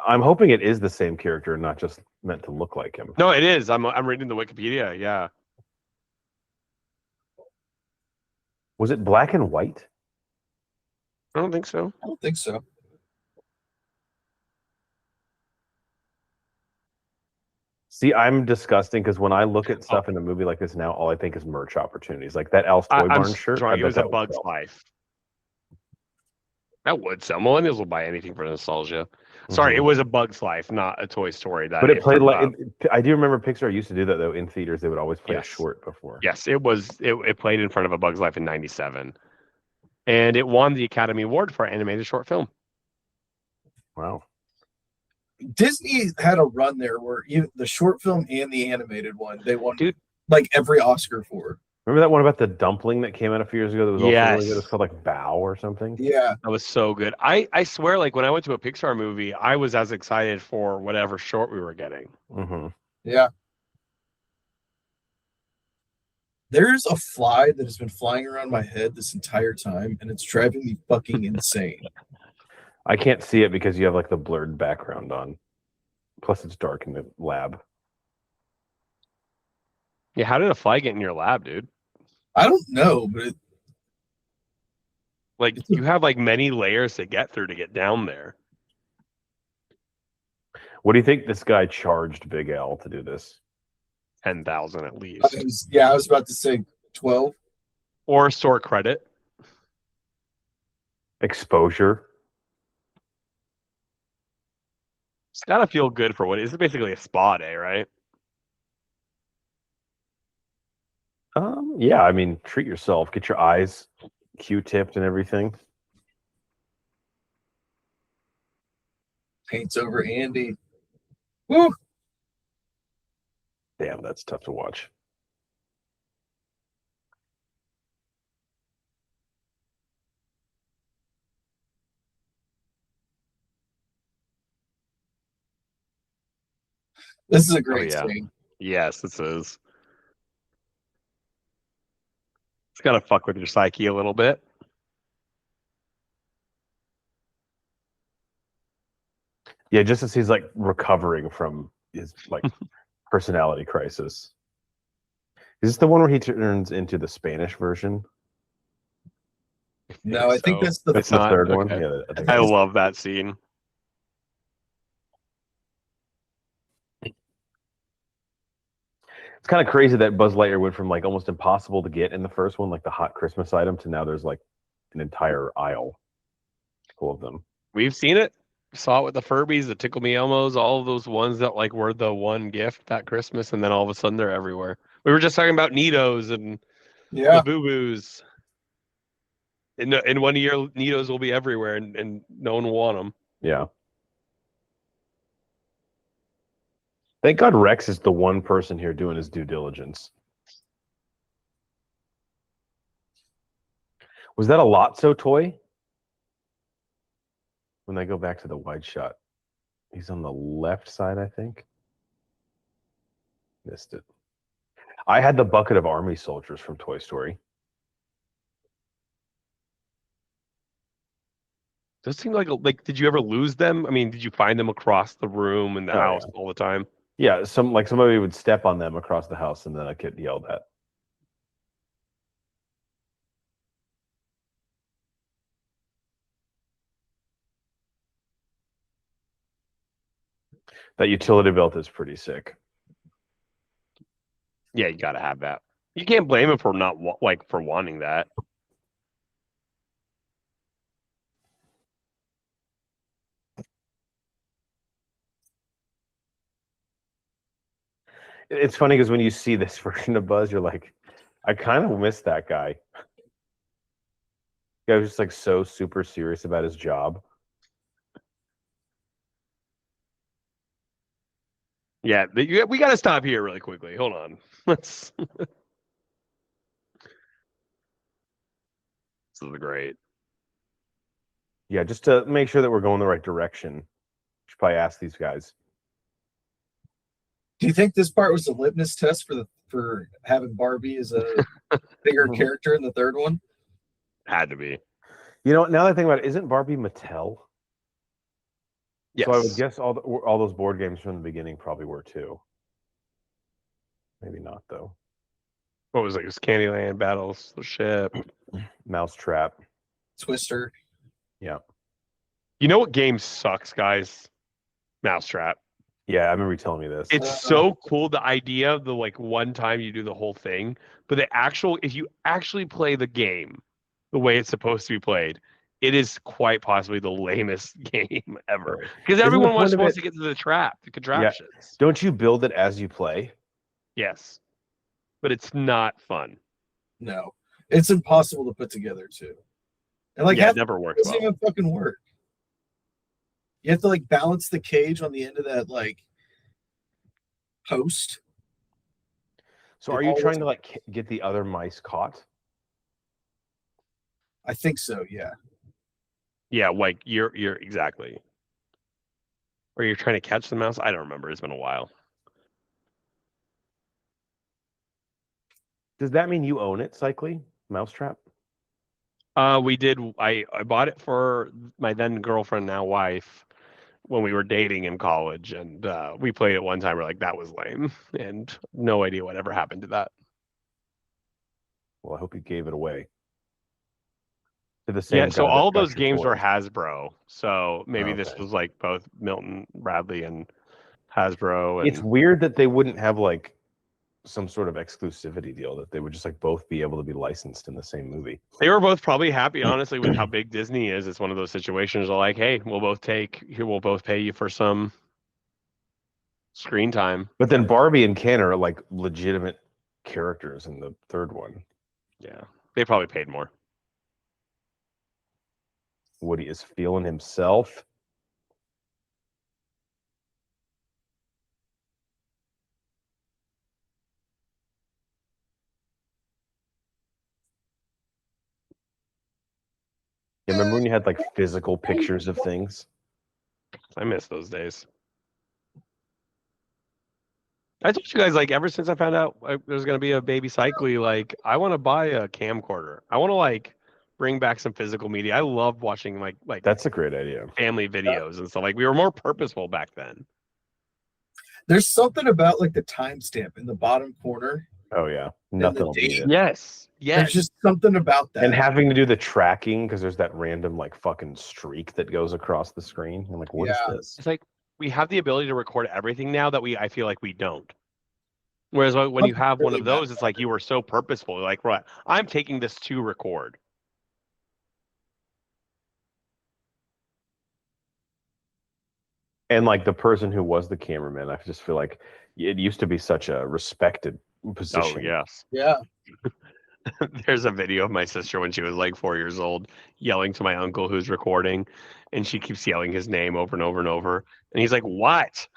I'm hoping it is the same character and not just meant to look like him. No, it is. I'm reading the Wikipedia. Yeah. Was it black and white? I don't think so. I don't think so. See, I'm disgusting because when I look at stuff in a movie like this now, all I think is merch opportunities. Like that Al's Toy Barn shirt. It was a Bug's sell. Life. That would sell. Millennials will buy anything for nostalgia. Sorry, it was a Bug's Life, not a Toy Story. But it played like I do remember Pixar used to do that though in theaters. They would always play a short before. Yes, it was. It played in front of a Bug's Life in '97, and it won the Academy Award for animated short film. Wow. Disney had a run there where the short film and the animated one they won like every Oscar for. Remember that one about the dumpling that came out a few years ago that was also really good? It was called like Bow or something. Yeah. That was so good. I swear, like when I went to a Pixar movie, I was as excited for whatever short we were getting. Mm-hmm. Yeah. There's a fly that has been flying around my head this entire time, and it's driving me fucking insane. I can't see it because you have like the blurred background on. Plus, it's dark in the lab. Yeah, how did a fly get in your lab, dude? I don't know, but you have like many layers to get through to get down there. What do you think this guy charged Big Al to do this? 10,000 at least. I was about to say 12. Or store credit. Exposure. It's got to feel good for what is basically a spa day, right? Yeah, I mean, treat yourself. Get your eyes Q-tipped and everything. Paints over Andy. Woo! Damn, that's tough to watch. This is a great scene. Yes, this is. It's got to fuck with your psyche a little bit. Yeah, just as he's like recovering from his like personality crisis. Is this the one where he turns into the Spanish version? No, I think that's the third one. Okay. Yeah, I love that scene. It's kind of crazy that Buzz Lightyear went from like almost impossible to get in the first one, like the hot Christmas item, to now there's like an entire aisle full of them. We've seen it. Saw it with the Furbies, the Tickle Me Elmos, all of those ones that like were the one gift that Christmas, and then all of a sudden they're everywhere. We were just talking about Neatos and the Boo Boos. In 1 year, Neatos will be everywhere, and no one will want them. Yeah. Thank God Rex is the one person here doing his due diligence. Was that a Lotso toy? When they go back to the wide shot. He's on the left side, I think. Missed it. I had the bucket of army soldiers from Toy Story. Does it seem like did you ever lose them? I mean, did you find them across the room and the Oh, house yeah. all the time? Yeah, somebody would step on them across the house, and then I get yelled at. That utility belt is pretty sick. Yeah, you got to have that. You can't blame him for not for wanting that. It's funny because when you see this version of Buzz, you're like, I kind of miss that guy. Guy was just like so super serious about his job. Yeah, we got to stop here really quickly. Hold on. Let's. This is great. Yeah, just to make sure that we're going the right direction. Should probably ask these guys. Do you think this part was a litmus test for having Barbie as a bigger character in the third one? Had to be. You know, now that I think about it, isn't Barbie Mattel? Yes. So I would guess all those board games from the beginning probably were too. Maybe not though. What was it? It was Candyland, Battles, the Ship, Mousetrap. Twister. Yeah. You know what game sucks, guys? Mousetrap. Yeah, I remember you telling me this. It's so cool, the idea of the one time you do the whole thing, but if you actually play the game the way it's supposed to be played, it is quite possibly the lamest game ever. Because everyone was supposed to get to the contraptions. Yeah. Don't you build it as you play? Yes. But it's not fun. No. It's impossible to put together too. And it never works. It doesn't even fucking work. You have to balance the cage on the end of that post. So are you trying to get the other mice caught? I think so, yeah. Yeah, you're exactly. Or you're trying to catch the mouse? I don't remember. It's been a while. Does that mean you own it, Cycly? Mousetrap? We did. I bought it for my then girlfriend, now wife, when we were dating in college, and we played it one time. We're like, that was lame, and no idea what ever happened to that. Well, I hope you gave it away. To the same yeah. So all those games toys. were Hasbro. So maybe this was both Milton Bradley and Hasbro. And it's weird that they wouldn't have some sort of exclusivity deal, that they would just both be able to be licensed in the same movie. They were both probably happy, honestly, with how big Disney is. It's one of those situations where hey, we'll both pay you for some screen time. But then Barbie and Ken are legitimate characters in the third one. Yeah, they probably paid more. Woody is feeling himself. Yeah, remember when you had physical pictures of things? I miss those days. I told you guys ever since I found out there's gonna be a baby Cycly, I want to buy a camcorder. I want to bring back some physical media. I love watching that's a great idea. Family videos and stuff. We were more purposeful back then. There's something about the timestamp in the bottom corner. Oh yeah, nothing will beat it. Yes. There's just something about that. And having to do the tracking because there's that random fucking streak that goes across the screen. I'm like, what is this? It's we have the ability to record everything now that I feel like we don't. Whereas when you have one of those, it's you were so purposeful. Right, I'm taking this to record. And the person who was the cameraman, I just feel like it used to be such a respected position. Oh yes. Yeah. There's a video of my sister when she was 4 years old yelling to my uncle who's recording, and she keeps yelling his name over and over and over. And he's like, what?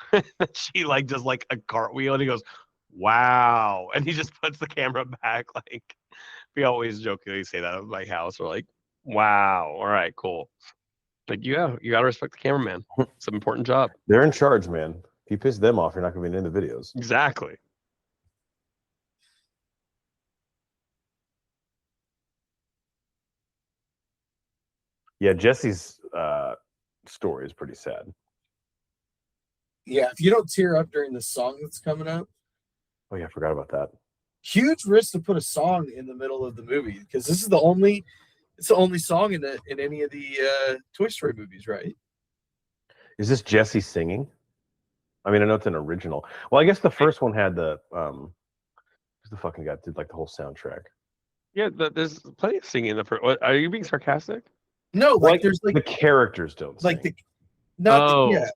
She does a cartwheel, and he goes, wow. And he just puts the camera back. We always jokingly say that at my house. We're wow. All right, cool. Yeah, you got to respect the cameraman. It's an important job. They're in charge, man. If you piss them off, you're not going to be in the videos. Exactly. Yeah, Jesse's story is pretty sad. Yeah, if you don't tear up during the song that's coming up, Oh yeah, I forgot about that. huge risk to put a song in the middle of the movie because this is the only song in any of the Toy Story movies, right? Is this Jesse singing? I mean, I know it's an original. Well, I guess the first one had the who's the fucking guy that did like the whole soundtrack? Yeah, there's plenty of singing in the first. Are you being sarcastic? No, like there's the characters don't like sing. yeah.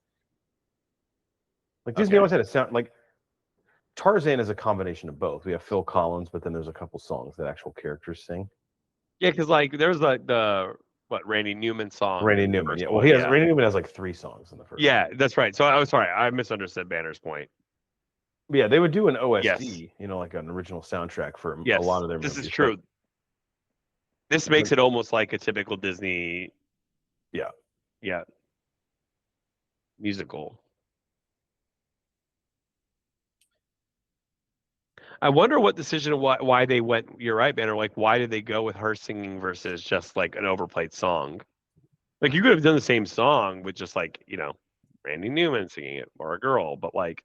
Like Disney always had a sound like Tarzan is a combination of both. We have Phil Collins, but then there's a couple songs that actual characters sing. Yeah, because like there's like the Randy Newman song. Randy Newman, yeah. Well, Randy Newman has like 3 songs in the first. Yeah, that's right. So I was sorry, I misunderstood Banner's point. But yeah, they would do an OST, Yes. like an original soundtrack for yes, a lot of their movies. movies. This is true. This makes it almost like a typical Disney. Yeah. Musical. I wonder what decision, why they went. You're right, Banner. Like, why did they go with her singing versus just like an overplayed song? Like, you could have done the same song with just like Randy Newman singing it or a girl, but like.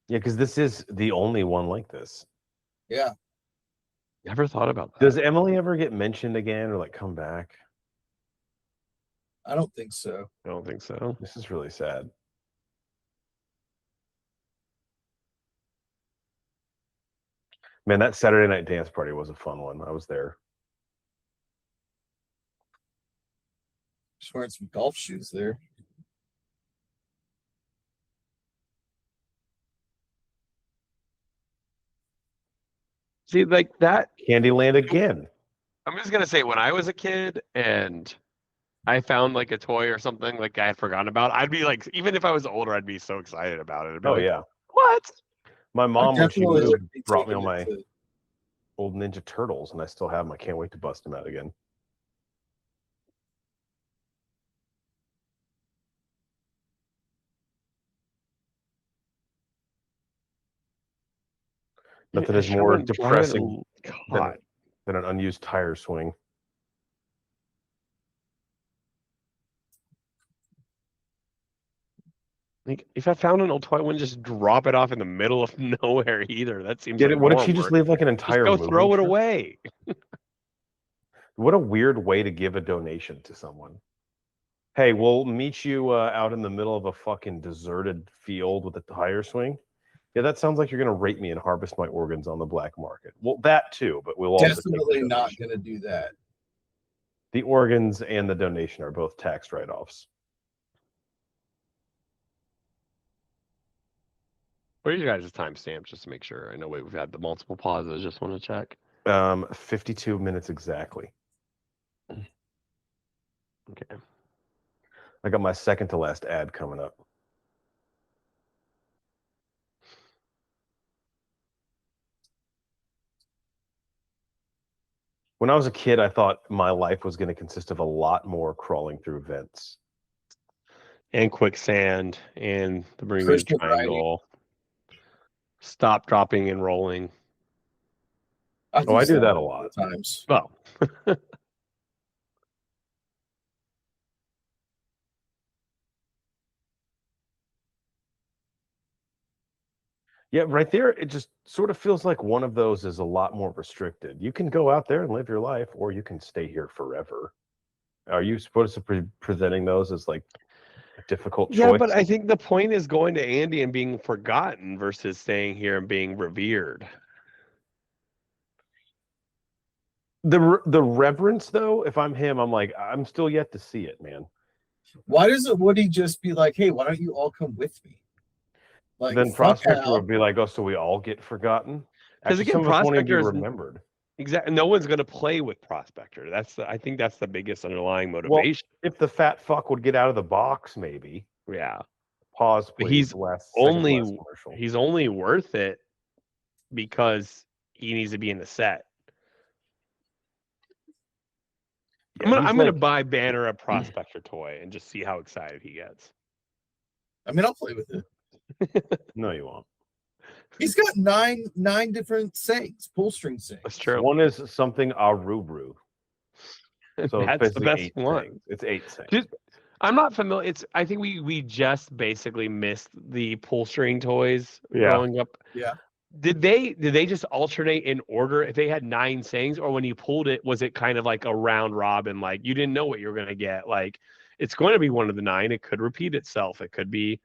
Yeah, because this is the only one like this. Yeah. Never thought about that. Does Emily ever get mentioned again or like come back? I don't think so. I don't think so. This is really sad. Man, that Saturday night dance party was a fun one. I was there. Just wearing some golf shoes there. See, like that. Candyland again. I'm just gonna say, when I was a kid and I found like a toy or something like I had forgotten about, I'd be like, even if I was older, I'd be so excited about it. I'd be like, yeah. What? My mom, when she moved, brought me all my my old Ninja Turtles, and I still have them. I can't wait to bust them out again. Nothing is more depressing than an unused tire swing. Like, if I found an old toy, I wouldn't just drop it off in the middle of nowhere either. That seems. What if she just leave like an entire? Just go throw it away. What a weird way to give a donation to someone. Hey, we'll meet you out in the middle of a fucking deserted field with a tire swing. Yeah, that sounds like you're going to rape me and harvest my organs on the black market. Well, that too, but we'll definitely not going to do that. The organs and the donation are both tax write-offs. What are you guys' timestamp, just to make sure? I know we've had the multiple pauses. Just want to check. 52 minutes exactly. Okay. I got my second to last ad coming up. When I was a kid, I thought my life was going to consist of a lot more crawling through vents. And quicksand and the Bermuda Triangle. Stop, dropping, and rolling. I do that a lot of times. Oh. Yeah, right there, it just sort of feels like one of those is a lot more restricted. You can go out there and live your life, or you can stay here forever. Are you supposed to be presenting those as like a difficult choice? Yeah, but I think the point is going to Andy and being forgotten versus staying here and being revered. The reverence, though, if I'm him, I'm like, I'm still yet to see it, man. Why would he just be like, hey, why don't you all come with me? Like, then Prospector would be like, oh, so we all get forgotten? Because again, Prospector is remembered. Exactly. No one's going to play with Prospector. I think that's the biggest underlying motivation. Well, if the fat fuck would get out of the box, maybe. Yeah. Pause, please. He's only worth it because he needs to be in the set. Yeah, I'm gonna buy Banner a Prospector toy and just see how excited he gets. I mean, I'll play with it. No, you won't. He's got nine different sayings, pull string sayings. That's true. One is something arubru. So That's the best one. Sayings. It's 8 sayings. Just, I'm not familiar. I think we just basically missed the pull string toys growing up. Yeah. Did they just alternate in order? If they had 9 sayings, or when you pulled it, was it kind of like a round robin? Like you didn't know what you were gonna get. Like it's going to be one of the 9. It could repeat itself. It could be,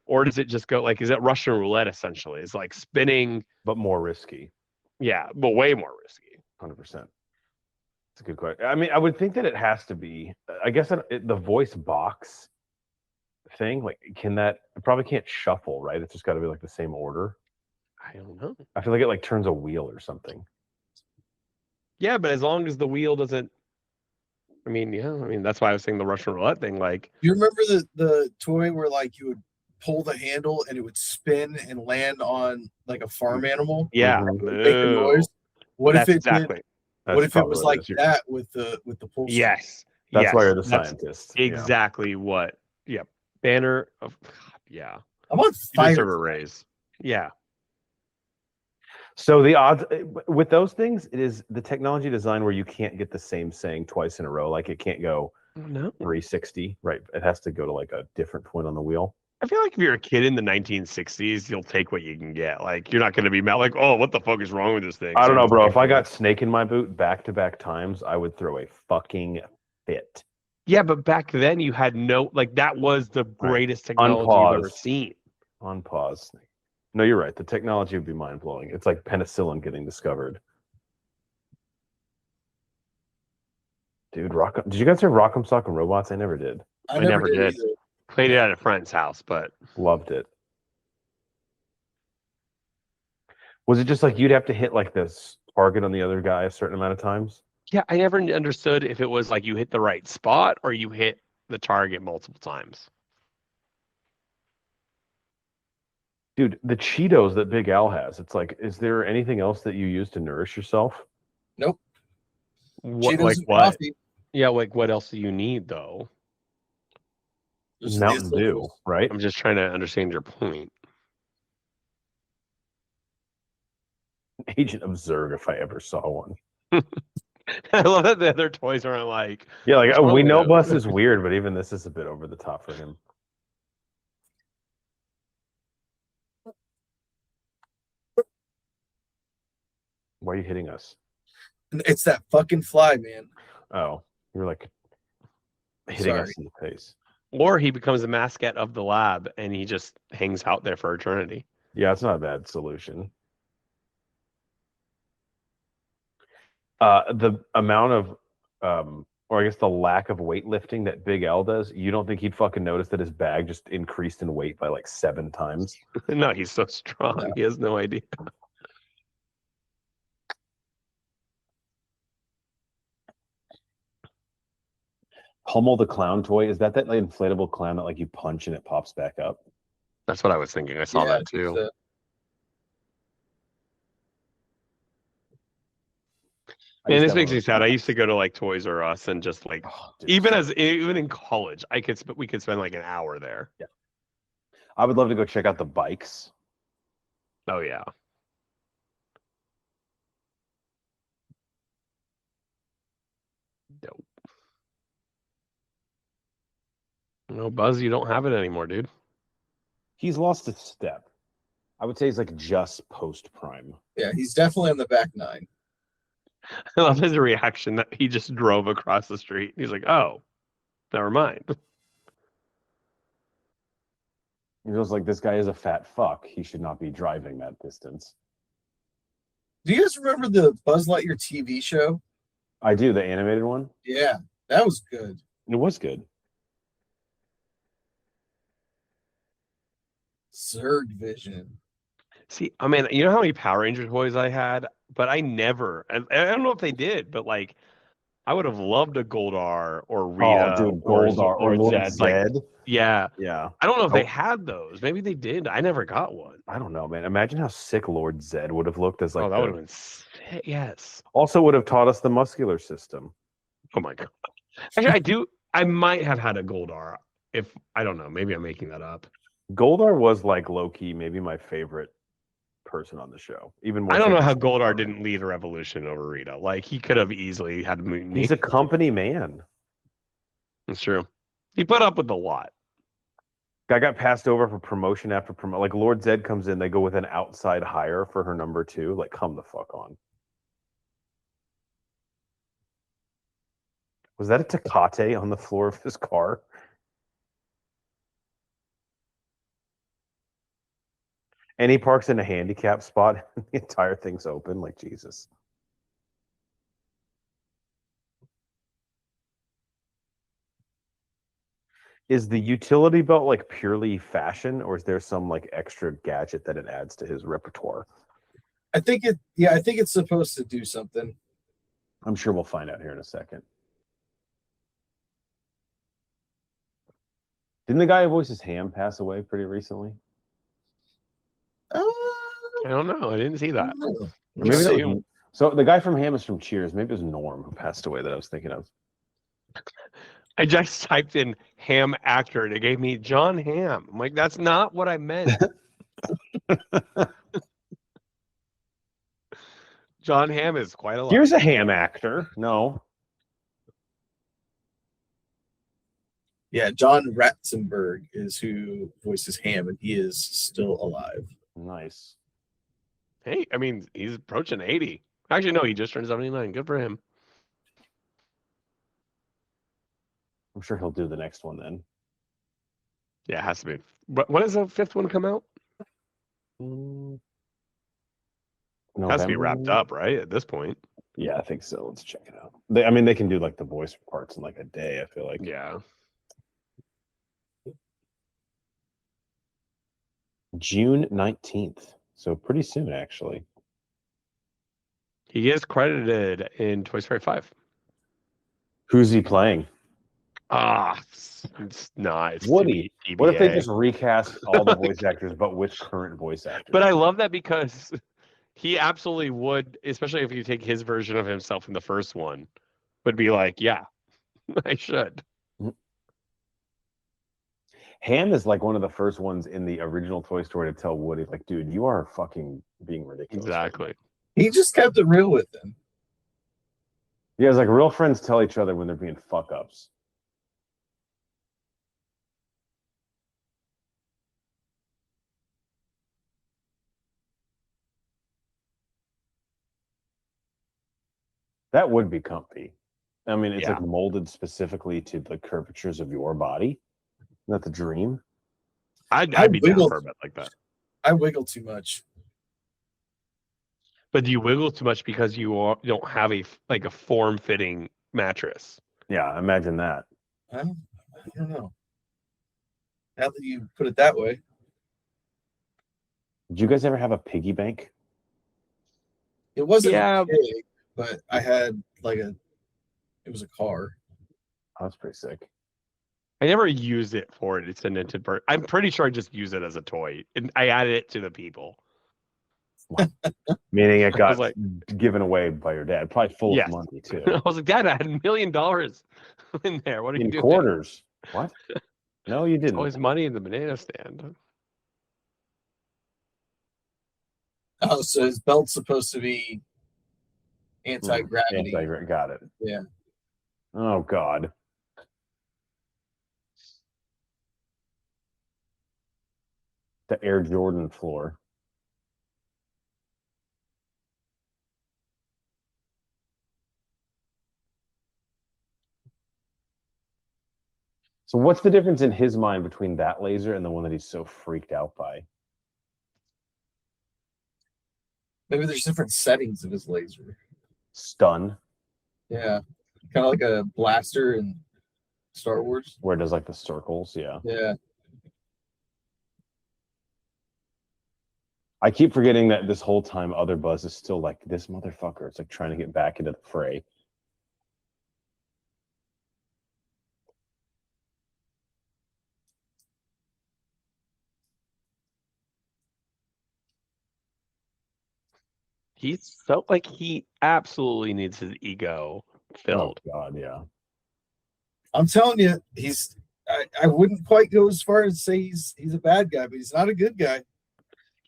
or does it just go like? Is it Russian roulette essentially? It's like spinning, but more risky. Yeah, but way more risky. 100%. It's a good question. I mean, I would think that it has to be. I guess the voice box thing, like, it probably can't shuffle, right? It's just got to be like the same order. I don't know. I feel like it like turns a wheel or something. Yeah, but as long as the wheel doesn't. I mean, that's why I was saying the Russian roulette thing. Like, you remember the toy where like you would pull the handle and it would spin and land on like a farm animal? Yeah, make a noise. What if it did? What if it was like that with the pull string? Yes, that's why you're the scientist. Exactly what. Yep. Banner of. Yeah. I want fire. Deserve a raise. Yeah. So the odds with those things, it is the technology design where you can't get the same saying twice in a row. Like it can't go 360, right? It has to go to like a different point on the wheel. I feel like if you're a kid in the 1960s, you'll take what you can get. Like you're not going to be mad. Like, oh, what the fuck is wrong with this thing? I don't know, bro. If I got Snake in my boot back-to-back times, I would throw a fucking fit. Yeah, but back then you had that was the greatest technology you've ever seen. On pause. No, you're right. The technology would be mind-blowing. It's like penicillin getting discovered. Dude, did you guys hear Rock'em Sock'em Robots? I never did. I never did. Played it at a friend's house, but loved it. Was it just like you'd have to hit like this target on the other guy a certain amount of times? Yeah, I never understood if it was like you hit the right spot or you hit the target multiple times. Dude, the Cheetos that Big Al has, it's like, is there anything else that you use to nourish yourself? Nope. What, like what? Coffee. Yeah, like what else do you need though? Mountain Dew, right? I'm just trying to understand your point. Agent of Zurg, if I ever saw one. I love that the other toys aren't like. Yeah, like we know Bus is weird, but even this is a bit over the top for him. Why are you hitting us? It's that fucking fly, man. Oh, you're like hitting us in the face. Or he becomes a mascot of the lab and he just hangs out there for eternity. Yeah, it's not a bad solution. The amount of, or I guess the lack of weightlifting that Big L does, you don't think he'd fucking notice that his bag just increased in weight by like 7 times? No, he's so strong. Yeah. He has no idea. Hummel the clown toy, is that like inflatable clown that like you punch and it pops back up? That's what I was thinking. I saw that too. And this makes me sad. I used to go to like Toys R Us and just like, even in college, we could spend like an hour there. Yeah, I would love to go check out the bikes. Oh yeah. Dope. No, Buzz, you don't have it anymore, dude. He's lost a step. I would say he's like just post prime. Yeah, he's definitely on the back 9. I love his reaction that he just drove across the street. He's like, oh, never mind. He feels like this guy is a fat fuck. He should not be driving that distance. Do you guys remember the Buzz Lightyear TV show? I do, the animated one. Yeah, that was good. It was good. Zurg Vision. See, I mean, you know how many Power Ranger toys I had, but I don't know if they did, but like, I would have loved a Goldar or Rita or Lord Zed. Like, yeah. I don't know if they had those. Maybe they did. I never got one. I don't know, man. Imagine how sick Lord Zed would have looked as like. Oh, that would have been sick. Yes. Also, would have taught us the muscular system. Oh my god. Actually, I might have had a Goldar. If I don't know, maybe I'm making that up. Goldar was like low key, maybe my favorite person on the show. Even more. I don't so know than how Steve Goldar Martin. didn't lead a revolution over Rita. Like he could have easily had mutiny. He's a company man. It's true. He put up with a lot. Guy got passed over for promotion after promotion. Like Lord Zed comes in, they go with an outside hire for her number 2. Like, come the fuck on. Was that a Tecate on the floor of his car? And he parks in a handicap spot, and the entire thing's open. Like, Jesus. Is the utility belt like purely fashion, or is there some like extra gadget that it adds to his repertoire? I think it's supposed to do something. I'm sure we'll find out here in a second. Didn't the guy who voices Ham pass away pretty recently? I don't know. I didn't see that. Or maybe that was, so the guy from Ham is from Cheers. Maybe it was Norm who passed away that I was thinking of. I just typed in Ham actor and it gave me John Hamm. I'm like, that's not what I meant. John Hamm is quite a lot. Here's a Ham actor. No. Yeah, John Ratzenberg is who voices Ham, and he is still alive. Nice. Hey, I mean, he's approaching 80. Actually, no, he just turned 79. Good for him. I'm sure he'll do the next one then. Yeah, it has to be. But when does the 5th one come out? It has to be wrapped up, right? At this point. Yeah, I think so. Let's check it out. They can do like the voice parts in like a day, I feel like. Yeah. June 19th. So pretty soon, actually. He is credited in Toy Story 5. Who's he playing? It's not. It's Woody. TBA. What if they just recast all the voice actors, but with current voice actors? But I love that because he absolutely would, especially if you take his version of himself in the first one, would be like, yeah, I should. Ham is like one of the first ones in the original Toy Story to tell Woody, like, dude, you are fucking being ridiculous. Exactly. He just kept it real with him. Yeah, it's like real friends tell each other when they're being fuck ups. That would be comfy. I mean, it's like molded specifically to the curvatures of your body. Isn't that the dream? I'd be down for a bit like that. I wiggle too much. But do you wiggle too much because you don't have a form-fitting mattress? Yeah, imagine that. I don't know. Now that you put it that way. Did you guys ever have a piggy bank? It wasn't big, but I had it was a car. Oh, that's pretty sick. I never used it for it. It's a knitted bird. I'm pretty sure I just use it as a toy. And I added it to the people. Meaning it got given away by your dad, probably full of money too. I was like, Dad, I had $1 million in there. What are you doing? Quarters? What? No, you didn't. Always money in the banana stand. Oh, so his belt's supposed to be anti-gravity. Got it. Yeah. Oh God. The Air Jordan floor. So what's the difference in his mind between that laser and the one that he's so freaked out by? Maybe there's different settings of his laser. Stun. Yeah. Kind of like a blaster in Star Wars. Where it does like the circles, yeah. Yeah. I keep forgetting that this whole time Other Buzz is still like, this motherfucker. It's like trying to get back into the fray. He felt like he absolutely needs his ego filled. Oh God, yeah. I'm telling you, I wouldn't quite go as far as say he's a bad guy, but he's not a good guy.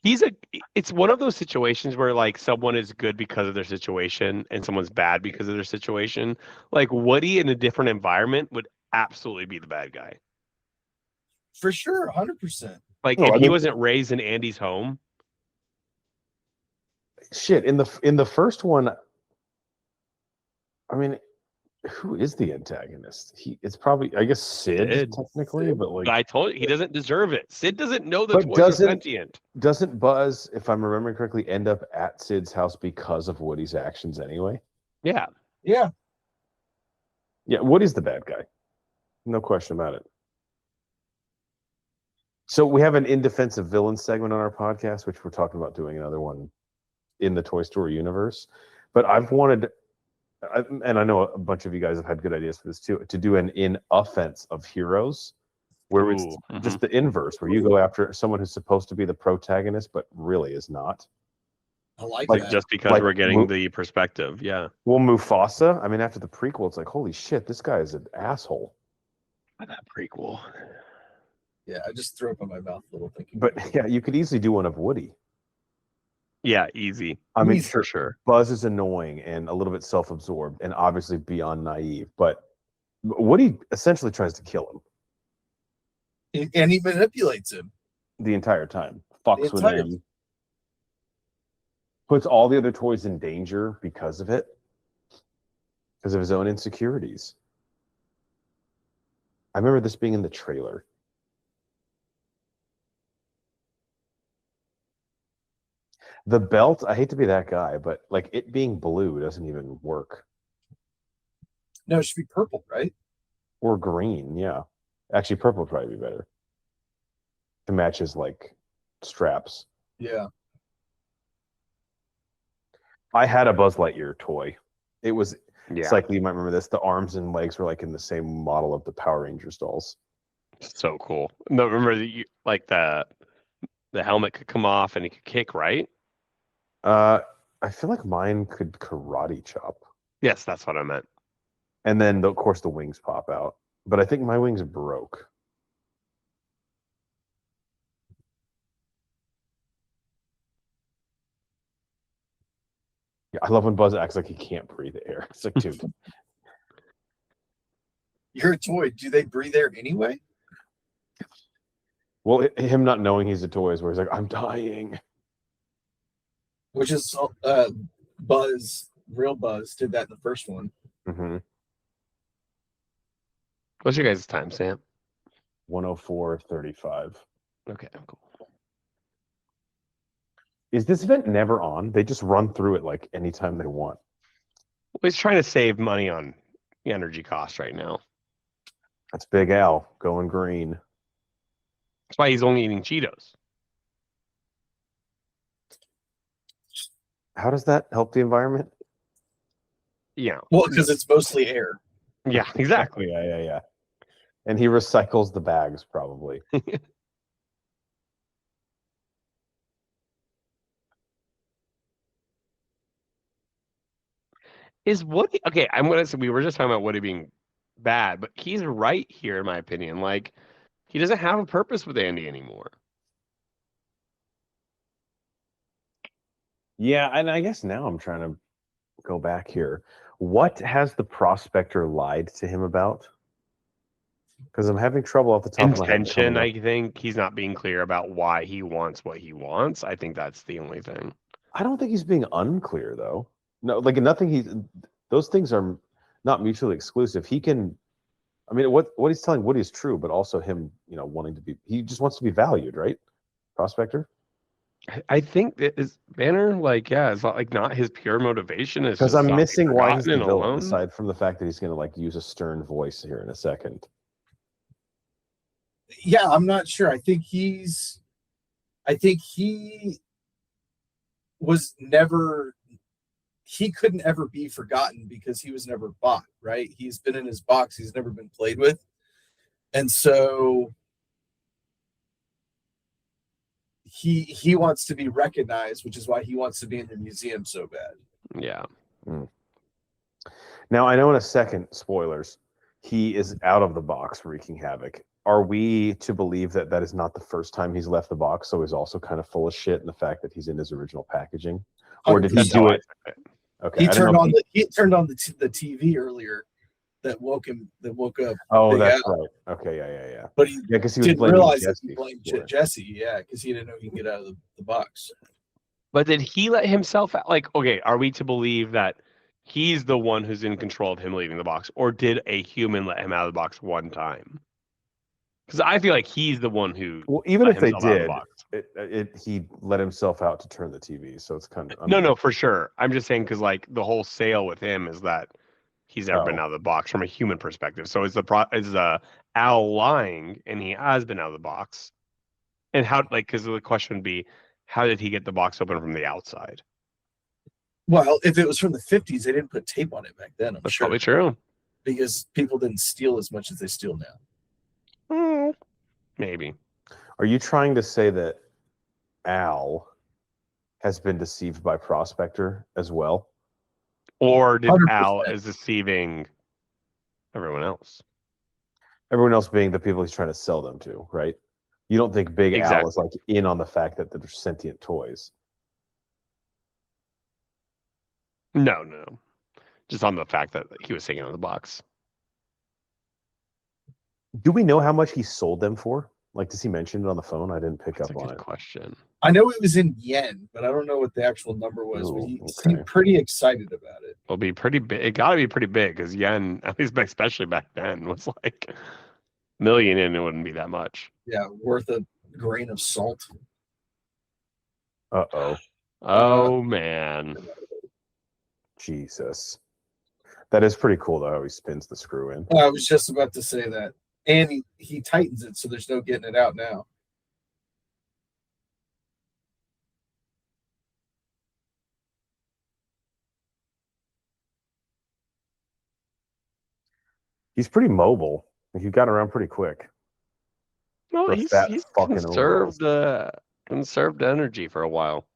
It's one of those situations where like someone is good because of their situation and someone's bad because of their situation. Like Woody in a different environment would absolutely be the bad guy. For sure, 100%. Like No, if I he mean, wasn't raised in Andy's home, shit. In the first one, I mean, who is the antagonist? It's probably, I guess, Sid Sid. technically, but but like, I told you he doesn't deserve it. Sid doesn't know the but toys are sentient. doesn't Buzz, if I'm remembering correctly, end up at Sid's house because of Woody's actions anyway? Yeah. Yeah. Yeah, Woody's the bad guy, no question about it. So we have an indefensive villain segment on our podcast, which we're talking about doing another one in the Toy Story universe. But I've wanted, and I know a bunch of you guys have had good ideas for this too, to do an in offense of heroes, where it's Ooh, mhm. just the inverse, where you go after someone who's supposed to be the protagonist but really is not. I like Like, that. Just because like we're getting the perspective. Yeah. Well, Mufasa, I mean, after the prequel, it's like, holy shit, this guy is an asshole. That prequel. Yeah, I just threw up in my mouth a little thinking. But yeah, you could easily do one of Woody. Yeah, easy. I mean, Easy. For sure. Buzz is annoying and a little bit self-absorbed and obviously beyond naive, but Woody essentially tries to kill him And he manipulates him. the entire time, fucks The with entire- him, puts all the other toys in danger because of it, because of his own insecurities. I remember this being in the trailer. The belt, I hate to be that guy, but like it being blue doesn't even work. No, it should be purple, right? Or green, yeah. Actually, purple would probably be better to match his like straps. Yeah. I had a Buzz Lightyear toy. It was Yeah. it's like you might remember this. The arms and legs were like in the same model of the Power Rangers dolls. So cool. No, remember that you like the helmet could come off and he could kick, right? I feel like mine could karate chop, Yes, that's what I meant. and then of course the wings pop out. But I think my wings broke. Yeah, I love when Buzz acts like he can't breathe air. It's like, dude, You're a toy. Do they breathe air anyway? well, him not knowing he's a toy is where he's like, I'm dying. Which is Buzz, real Buzz, did that in the first one. Mm-hmm. What's your guys' time, Sam? 104.35. Okay, cool. Is this event never on? They just run through it like anytime they want. Well, he's trying to save money on energy costs right now. That's Big Al going green. That's why he's only eating Cheetos. How does that help the environment? Yeah. Well, because it's mostly air. Yeah, exactly. Yeah. And he recycles the bags probably. Is Woody okay? I'm gonna say we were just talking about Woody being bad, but he's right here in my opinion. Like he doesn't have a purpose with Andy anymore. Yeah, and I guess now I'm trying to go back here. What has the prospector lied to him about? Because I'm having trouble off the top of my head. Intention, I think he's not being clear about why he wants what he wants. I think that's the only thing. I don't think he's being unclear though. No, like nothing. Those things are not mutually exclusive. He can. I mean, what he's telling Woody is true, but also him, wanting to be. He just wants to be valued, right? Prospector. I think that is Banner, like, yeah, it's not his pure motivation. It's Because just I'm not be missing why he's the forgotten and villain, alone. aside from the fact that he's going to like use a stern voice here in a second. Yeah, I'm not sure. I think he was never, he couldn't ever be forgotten because he was never bought, right? He's been in his box. He's never been played with. And so he wants to be recognized, which is why he wants to be in the museum so bad. Yeah. Now, I know in a second, spoilers, he is out of the box wreaking havoc. are we to believe that that is not the first time he's left the box? So he's also kind of full of shit in the fact that he's in his original packaging, or did he 100%. do it? Okay, He I didn't turned know on if the TV earlier that woke up. Oh, Big that's Al. right. Okay, yeah. But he Yeah, because he was didn't blaming realize that he Jesse. blamed for it. Jesse. Yeah, because he didn't know he can get out of the box. But did he let himself out? Like, okay, are we to believe that he's the one who's in control of him leaving the box, or did a human let him out of the box one time? Because I feel like he's the one who Well, even let if they himself out of the did, box. he let himself out to turn the TV, so it's kind of No, for sure. I'm just saying because like the whole sale with him is that he's never been Oh. out of the box from a human perspective. So is Al lying and he has been out of the box? And how because the question would be, how did he get the box open from the outside? Well, if it was from the 50s, they didn't put tape on it back then. I'm That's sure probably true. because people didn't steal as much as they steal now. Maybe. Are you trying to say that Al has been deceived by Prospector as well? Or did 100%. Al is deceiving everyone else? Everyone else being the people he's trying to sell them to, right? You don't think Big Al is like in on the fact that they're sentient toys? No. Just on the fact that he was taking out of the box. Do we know how much he sold them for? Like, does he mention it on the phone? I didn't pick That's up a on good it. question. I know it was in yen, but I don't know what the actual number was. But he seemed pretty excited about it. It'll be pretty big. It got to be pretty big because yen, at least especially back then, was like $1 million, and it wouldn't be that much. Yeah, worth a grain of salt. Uh-oh. Oh man. Jesus. That is pretty cool though how he spins the screw in. I was just about to say that. And he tightens it so there's no getting it out now. He's pretty mobile. Like, he got around pretty quick. No, For a he's fat fucking conserved energy for a while.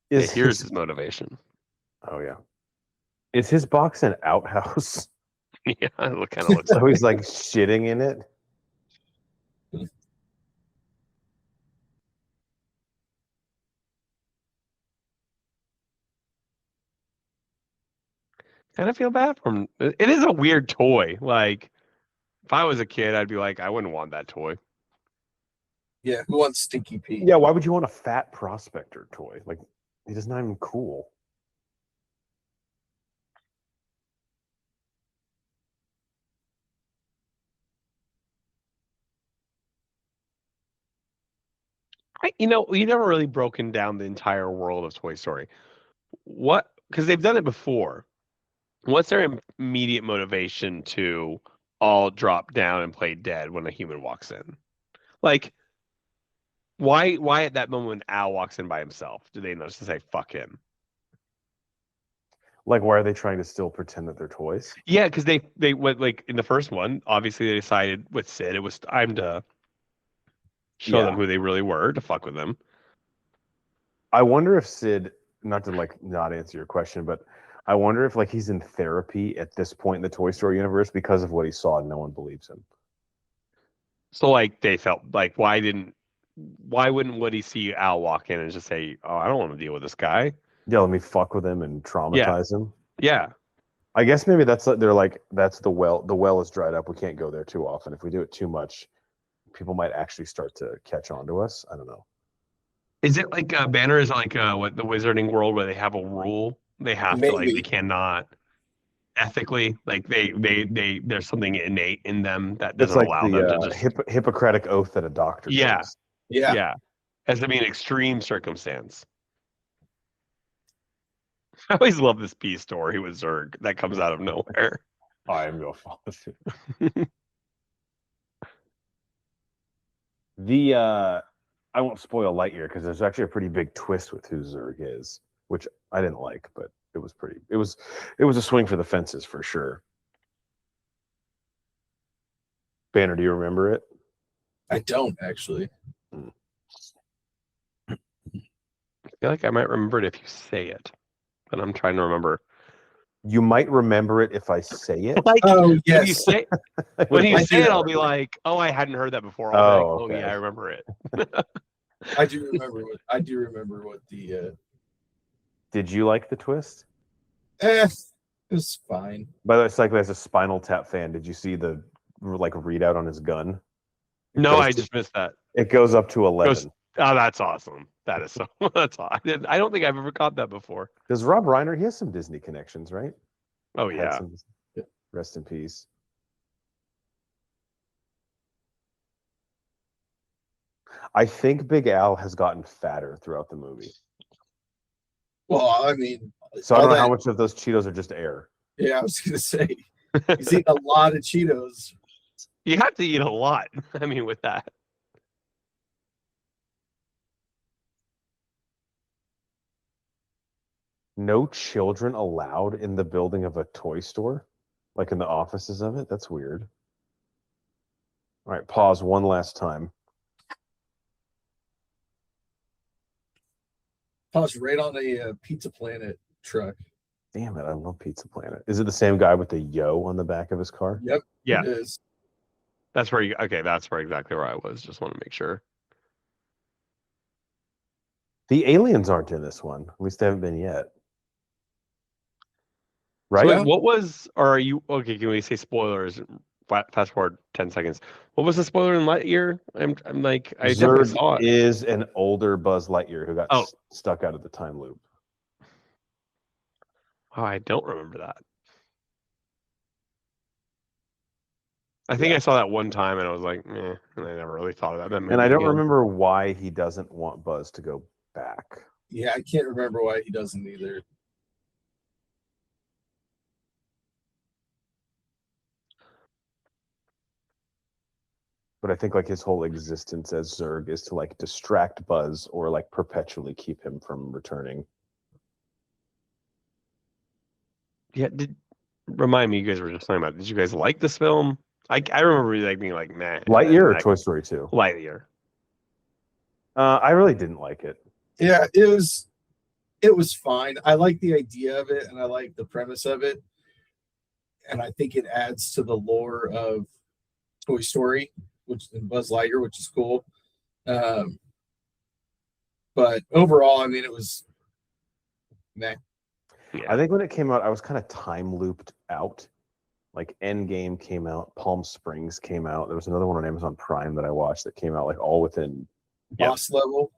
Here's his motivation. Oh yeah. Is his box an outhouse? Yeah, it kind of looks So he's like shitting in it. kind of feel bad for him. It is a weird toy. Like, if I was a kid, I'd be like, I wouldn't want that toy. Yeah, who wants Stinky Pete? Yeah, why would you want a fat Prospector toy? Like, he is not even cool. We never really broken down the entire world of Toy Story. What? Because they've done it before. What's their immediate motivation to all drop down and play dead when a human walks in? Like, why at that moment when Al walks in by himself, do they notice to say fuck him? Like, why are they trying to still pretend that they're toys? Yeah, because they went like in the first one, obviously they decided with Sid it was time to show them who they really were, to fuck with them. I wonder if Sid, not to like not answer your question, but I wonder if like he's in therapy at this point in the Toy Story universe because of what he saw and no one believes him. So like they felt like why wouldn't Woody see Al walk in and just say, "Oh, I don't want to deal with this guy." Yeah, let me fuck with him and traumatize him. Yeah. I guess maybe they're like, that's the well. The well is dried up. We can't go there too often. If we do it too much, people might actually start to catch on to us. I don't know. Is it like Banner is like what the Wizarding World where they have a rule they have to like they cannot ethically like they there's something innate in them that doesn't allow them to just Hippocratic oath that a doctor takes. Yeah. Has to be an extreme circumstance. I always love this P story with Zurg that comes out of nowhere. I am your father. I won't spoil Lightyear because there's actually a pretty big twist with who Zurg is, which I didn't like, but it was a swing for the fences for sure. Banner, do you remember it? I don't actually. I feel like I might remember it if you say it, but I'm trying to remember You might remember it if I say it. Like Oh when you yes, say when you I say do. it, I'll be like, "Oh, I hadn't heard that before." I'll be like, Oh, "Oh okay. yeah, I remember it." I do remember what the. Did you like the twist? It was fine. By the way, Cycling, as a Spinal Tap fan, did you see the like readout on his gun? No, I just missed that. It goes up to 11. Oh, that's awesome. That is so. That's awesome. I don't think I've ever caught that before. Does Rob Reiner? He has some Disney connections, right? Oh Had yeah. some- Rest in peace. I think Big Al has gotten fatter throughout the movie. Well, I mean, So I all don't know that- how much of those Cheetos are just air. Yeah, I was gonna say he's eating a lot of Cheetos. You have to eat a lot. I mean, with that. No children allowed in the building of a toy store, like in the offices of it. That's weird. All right, pause one last time. Pause right on a Pizza Planet truck. Damn it, I love Pizza Planet. Is it the same guy with the yo on the back of his car? Yep. Yeah. It is. That's where you. Okay, that's where exactly where I was. Just want to make sure. The aliens aren't in this one. At least they haven't been yet. So Right? wait, what was? Or are you okay? Can we say spoilers? Fast forward 10 seconds. What was the spoiler in Lightyear? I'm like, I definitely Zurg saw it. is an older Buzz Lightyear who got Oh. stuck out of the time loop. Oh, I don't remember that. I think Yeah. I saw that one time and I was like, eh, and I never really thought of that movie And I don't again. remember why he doesn't want Buzz to go back. Yeah, I can't remember why he doesn't either. But I think like his whole existence as Zurg is to like distract Buzz or like perpetually keep him from returning. Yeah, remind me, you guys were just talking about it. Did you guys like this film? I remember really like being like, nah. Lightyear or Toy Story 2? Lightyear. I really didn't like it. Yeah, it was fine. I like the idea of it and I like the premise of it. And I think it adds to the lore of Toy Story, which and Buzz Lightyear, which is cool. But overall, I mean, it was meh. Yeah. I think when it came out, I was kind of time looped out. Like Endgame came out, Palm Springs came out. There was another one on Amazon Prime that I watched that came out like all within. Boss level.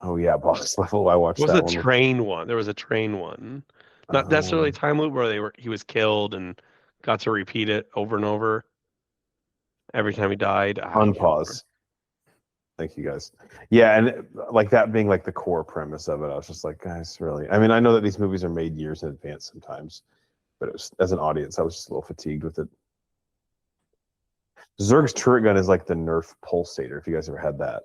Oh yeah, Boss Level. I watched What was that the one. train one? There was a train one. Not necessarily time loop where he was killed and got to repeat it over and over every time he died. Unpause. Thank you guys. Yeah, and like that being like the core premise of it, I was just like, guys, really? I mean, I know that these movies are made years in advance sometimes, but it was, as an audience, I was just a little fatigued with it. Zurg's turret gun is like the Nerf pulsator, if you guys ever had that.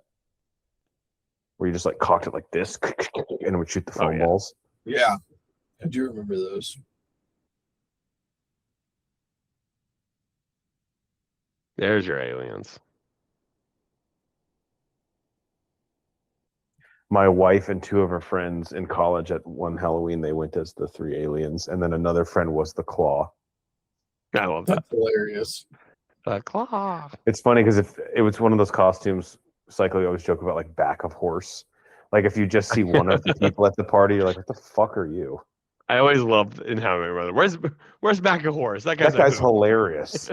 Where you just like cocked it like this and it would shoot the foam balls. Yeah, I do remember those. There's your aliens. My wife and two of her friends in college at one Halloween, they went as the three aliens, and then another friend was the Claw. I love that. That's hilarious. The claw. It's funny because if it was one of those costumes, Cycle, always joke about like back of horse. Like if you just see one of the people at the party, you're like, what the fuck are you? I always loved in How I Met Your Mother. Where's Back of Horse? That guy's Hilarious.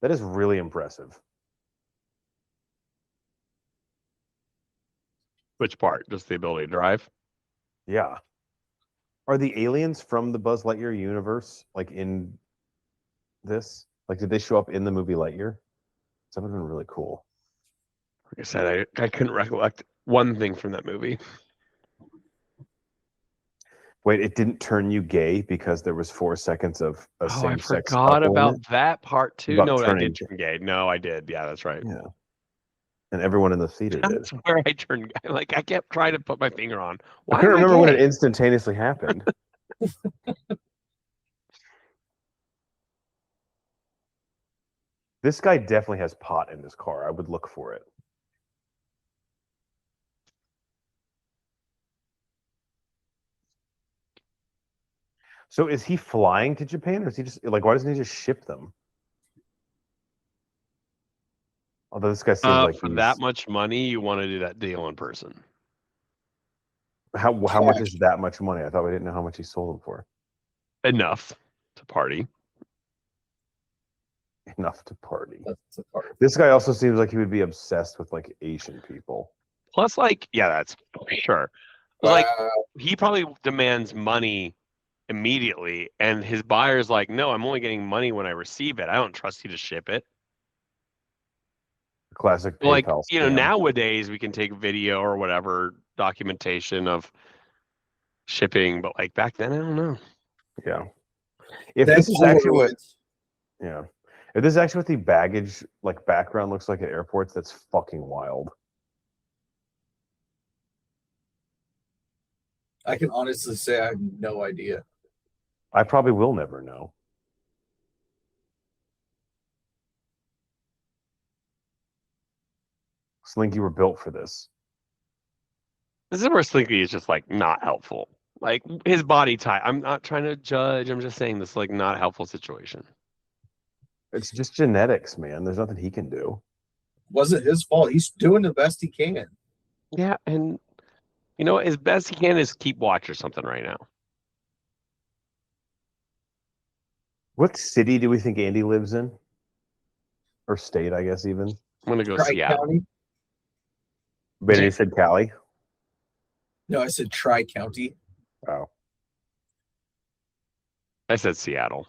That is really impressive. Which part? Just the ability to drive? Yeah. Are the aliens from the Buzz Lightyear universe like in this? Like, did they show up in the movie Lightyear? That would have been really cool. Like I said, I couldn't recollect one thing from that movie. Wait, it didn't turn you gay because there was 4 seconds of a same-sex forgot couple in about it? that part too. About No, I turning did turn gay. No, I did. Yeah, that's right. Yeah. And everyone in the theater did. That's where I turned gay. Like I kept trying to put my finger on. Why I couldn't am remember when it gay? instantaneously happened. This guy definitely has pot in his car. I would look for it. So is he flying to Japan, or is he just like? Why doesn't he just ship them? Although this guy seems like For he's that much money, you want to do that deal in person. how much is that much money? I thought we didn't know how much he sold them for. Enough to party. Enough to party. That's a part. This guy also seems like he would be obsessed with like Asian people. Plus, like, yeah, that's for sure. Like, he probably demands money immediately, and his buyer's like, no, I'm only getting money when I receive it. I don't trust you to ship it. Classic PayPal Like, scam. nowadays we can take video or whatever documentation of shipping, but like back then, I don't know. Yeah. If this is actually what, yeah, if this is actually what the baggage like background looks like at airports, that's fucking wild. I can honestly say I have no idea. I probably will never know. Slinky were built for this. This is where Slinky is just like not helpful. Like his body type. I'm not trying to judge. I'm just saying this like not helpful situation. It's just genetics, man. There's nothing he can do. Wasn't his fault. He's doing the best he can. Yeah, and as best he can is keep watch or something right now. What city do we think Andy lives in? Or state, I guess, even? I'm gonna go Tri-County? Seattle. But you said Cali? No, I said Tri-County. Oh. I said Seattle.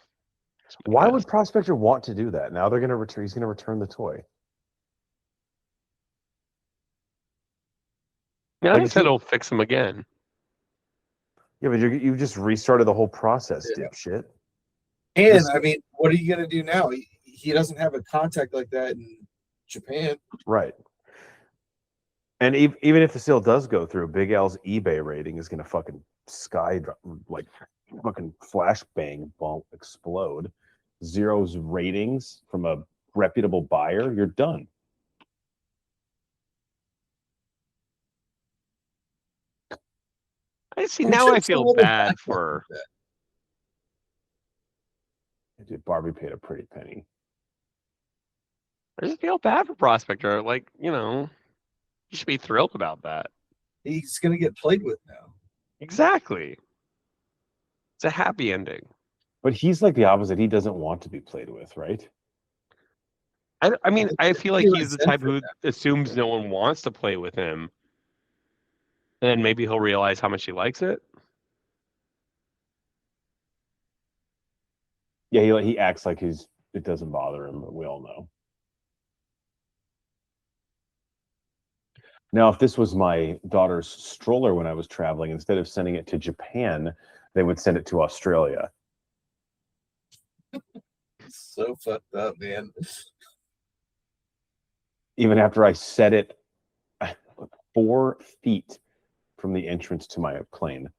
Why would Prospector want to do that? Now they're gonna return. He's gonna return the toy. Yeah, I said it'll fix him again. Yeah, but you just restarted the whole process, dipshit. And I mean, what are you gonna do now? He doesn't have a contact like that in Japan, right? And even if the sale does go through, Big Al's eBay rating is gonna fucking like fucking flashbang bump explode. Zero's ratings from a reputable buyer, you're done. I see. Now I feel bad for. Dude, Barbie paid a pretty penny. I just feel bad for Prospector. Like, you should be thrilled about that. He's gonna get played with now. Exactly. It's a happy ending. But he's like the opposite. He doesn't want to be played with, right? I mean, I feel like he's the type who assumes no one wants to play with him. And maybe he'll realize how much he likes it. Yeah, he acts like it doesn't bother him, but we all know. Now, if this was my daughter's stroller when I was traveling, instead of sending it to Japan, they would send it to Australia. So fucked up, man. Even after I set it 4 feet from the entrance to my plane.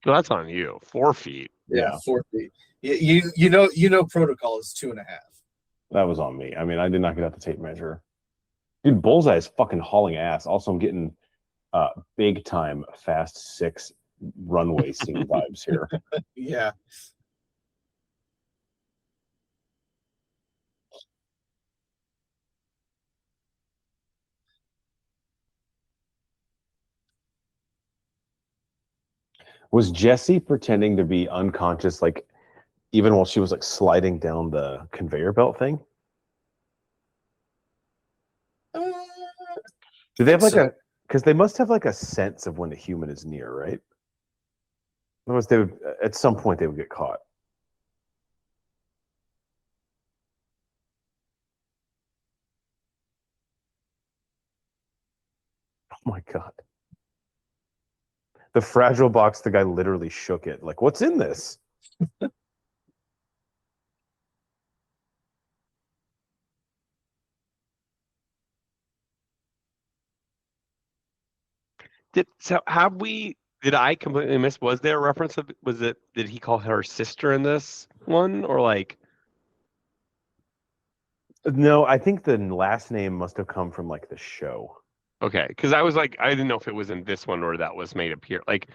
Well, that's on you. 4 feet. Yeah, 4 feet. You know protocol is 2.5. That was on me. I mean, I did not get out the tape measure. Dude, Bullseye is fucking hauling ass. Also, I'm getting big time Fast 6 runway scene vibes here. Yeah. Was Jessie pretending to be unconscious, like even while she was like sliding down the conveyor belt thing? Do they have like because they must have like a sense of when a human is near, right? Otherwise, they would at some point they would get caught. Oh my god. The fragile box, the guy literally shook it. Like, what's in this? Did I completely miss? Was there a reference of, did he call her sister in this one? Or like. No, I think the last name must have come from like the show. Okay, because I was like, I didn't know if it was in this one or that was made appear. Like,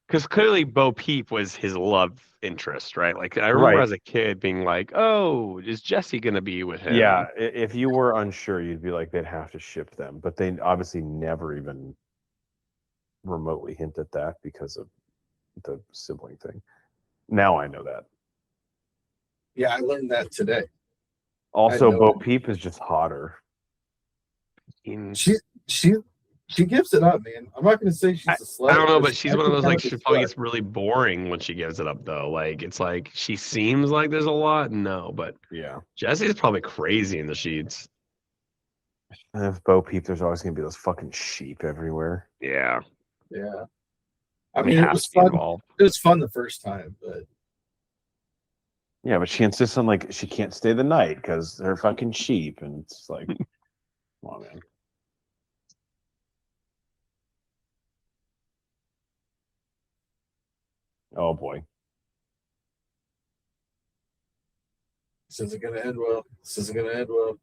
Because clearly Bo Peep was his love interest, right? Like I remember Right. as a kid being like, "Oh, is Jesse gonna be with him?" Yeah, if you were unsure, you'd be like, they'd have to ship them, but they obviously never even remotely hint at that because of the sibling thing. Now I know that. Yeah, I learned that today. Also, no Bo idea. Peep is just hotter. She she she gives it up, man. I'm not gonna say she's a slut. I don't know, but 'cause she's one of actually those kind like of a she probably slut. gets really boring when she gives it up though. Like it's like she seems like there's a lot, no, but Yeah. Jesse's probably crazy in the sheets. And if Bo Peep, there's always gonna be those fucking sheep everywhere. Yeah, Yeah. I they mean, it have was to be fun. involved. It was fun the first time, but Yeah, but she insists on like she can't stay the night because they're fucking sheep, and it's like, come on, man. Oh boy. this isn't gonna end well. This isn't gonna end well.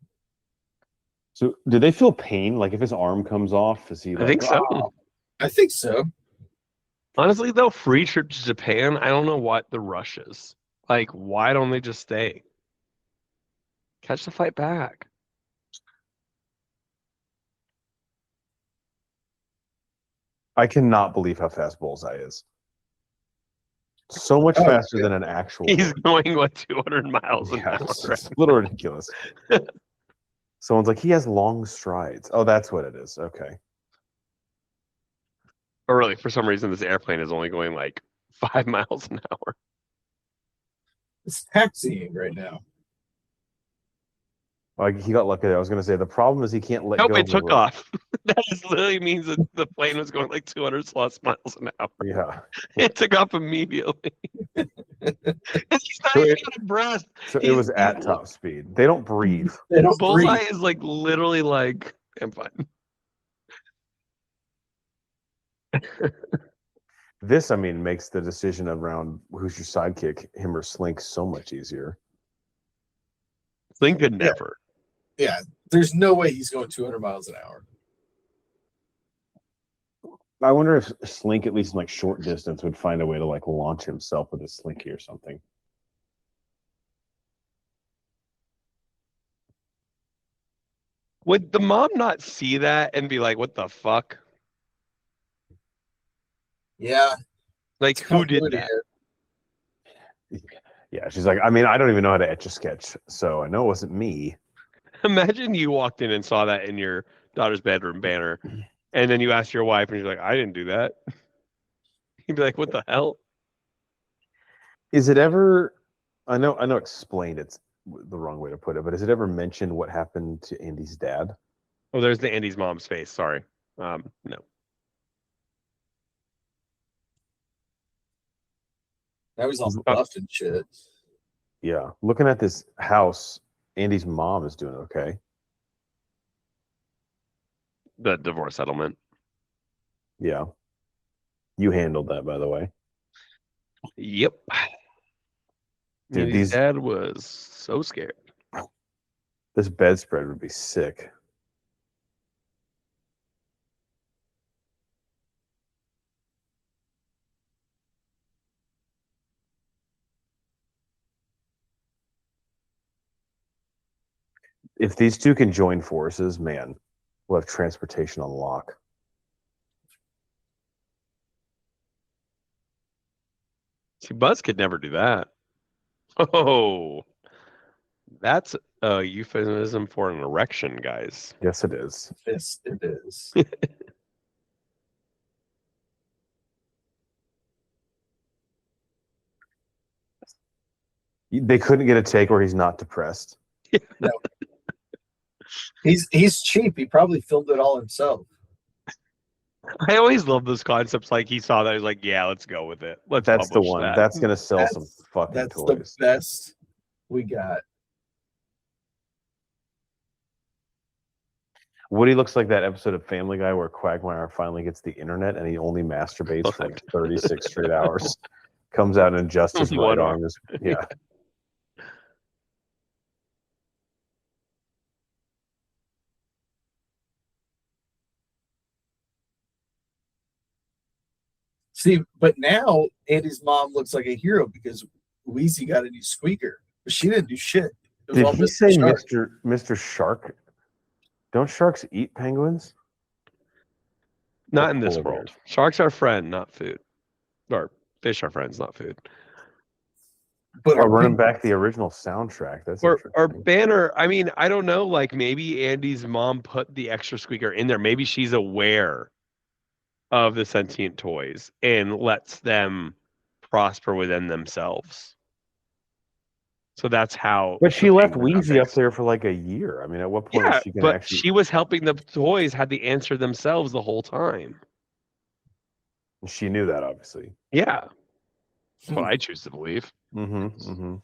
So, do they feel pain? Like if his arm comes off, is he I like, think so. oh? I think so. Honestly, though, free trip to Japan, I don't know what the rush is. Like, why don't they just stay? Catch the flight back. I cannot believe how fast Bullseye is. So much Oh, faster yeah. than an actual. He's horse. going, what, 200 miles an Yeah, hour? it's a little ridiculous. Someone's like, he has long strides. Oh, that's what it is. Okay. Or really, for some reason, this airplane is only going like 5 miles an hour. It's taxiing right now. Like he got lucky there. I was gonna say the problem is he can't let Nope, go it of the took rope. off. That just literally means that the plane was going like 200 plus miles an hour. Yeah. It took off immediately. And he's not So even it, out of breath. so it was at top speed. They don't breathe. They don't Bullseye breathe. is like literally like, I'm fine. This, I mean, makes the decision around who's your sidekick, him or Slink, so much easier. Slink could Yeah. never. Yeah, there's no way he's going 200 miles an hour. I wonder if Slink, at least in like short distance, would find a way to like launch himself with a slinky or something. Would the mom not see that and be like, what the fuck? Yeah, Like, who did that? Yeah, she's like, I mean, I don't even know how to etch a sketch, so I know it wasn't me. Imagine you walked in and saw that in your daughter's bedroom banner, and then you asked your wife, and she's like, I didn't do that. You'd be like, what the hell? Is it ever? I know, explained it's the wrong way to put it, but is it ever mentioned what happened to Andy's dad? Oh, there's the Andy's mom's face. Sorry. No. Now he's all buffed and shit. Yeah, looking at this house, Andy's mom is doing okay. The divorce settlement. Yeah, you handled that, by the way. Yep. Dude, Andy's dad was so scared. This bedspread would be sick. If these two can join forces, man, we'll have transportation on lock. See, Buzz could never do that. Oh, that's a euphemism for an erection, guys. Yes, it is. Yes, it is. They couldn't get a take where he's not depressed. No. He's cheap. He probably filmed it all himself. I always love those concepts. Like he saw that, he's like, "Yeah, let's go with it. Let's That's the publish one. that." That's gonna sell some fucking That's toys. the best we got. Woody looks like that episode of Family Guy where Quagmire finally gets the internet and he only masturbates for like 36 straight hours. Comes out and adjusts his right arm. Yeah. See, but now Andy's mom looks like a hero because Wheezy got a new squeaker, but she didn't do shit. It was Did all he Mr. say Shark. Mr. Shark? Don't sharks eat penguins? Not Or in this polar world. bears? Sharks are friend, not food. Or fish are friends, not food. But Or running back the original soundtrack. That's Or interesting. Banner, I mean, I don't know, like maybe Andy's mom put the extra squeaker in there. Maybe she's aware of the sentient toys and lets them prosper within themselves. So that's how. But she the left penguin got Wheezy up fixed. there for like a year. I mean, at what point Yeah, is she going to but actually? she was helping the toys had the answer themselves the whole time. She knew that, obviously. Yeah. That's what I choose to believe. Mm-hmm. Mm-hmm.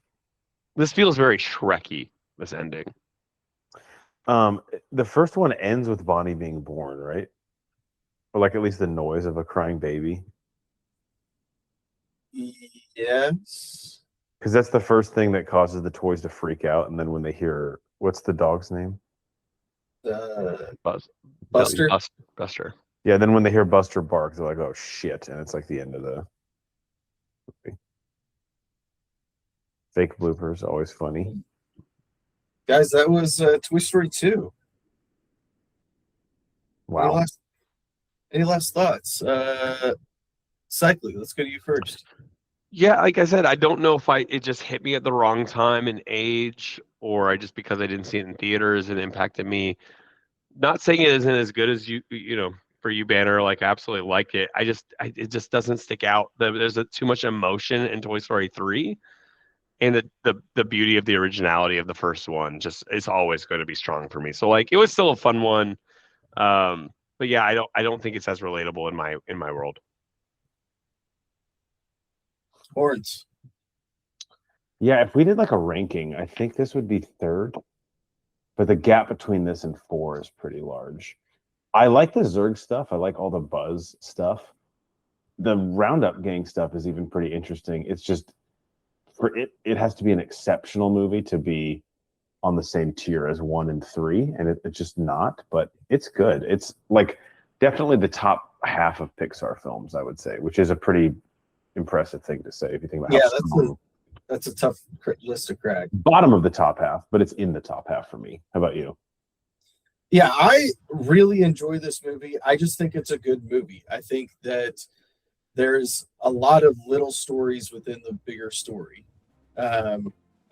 This feels very Shrekky, this ending. The first one ends with Bonnie being born, right? Or like at least the noise of a crying baby. yes. Because that's the first thing that causes the toys to freak out. And then when they hear, what's the dog's name? Buster. Buster. Yeah, then when they hear Buster bark, they're like, oh shit. And it's like the end of the movie. Fake bloopers, always funny. Guys, that was Toy Story 2. Wow. Any last thoughts? Cycling, let's go to you first. Yeah, like I said, I don't know if it just hit me at the wrong time and age, or I just because I didn't see it in theaters and impacted me. Not saying it isn't as good as you know, for you, Banner. Like, I absolutely like it. It just doesn't stick out. There's too much emotion in Toy Story 3, and the beauty of the originality of the first one just is always going to be strong for me. So like, it was still a fun one, but yeah, I don't think it's as relatable in my world. Horns. Yeah, if we did like a ranking, I think this would be third. But the gap between this and 4 is pretty large. I like the Zurg stuff. I like all the Buzz stuff. The Roundup Gang stuff is even pretty interesting. It's just it has to be an exceptional movie to be on the same tier as 1 and 3, and it's just not. But it's good. It's like definitely the top half of Pixar films, I would say, which is a pretty impressive thing to say if you think about. That's a tough list to crack. Bottom of the top half, but it's in the top half for me. How about you? Yeah, I really enjoy this movie. I just think it's a good movie. I think that there's a lot of little stories within the bigger story. I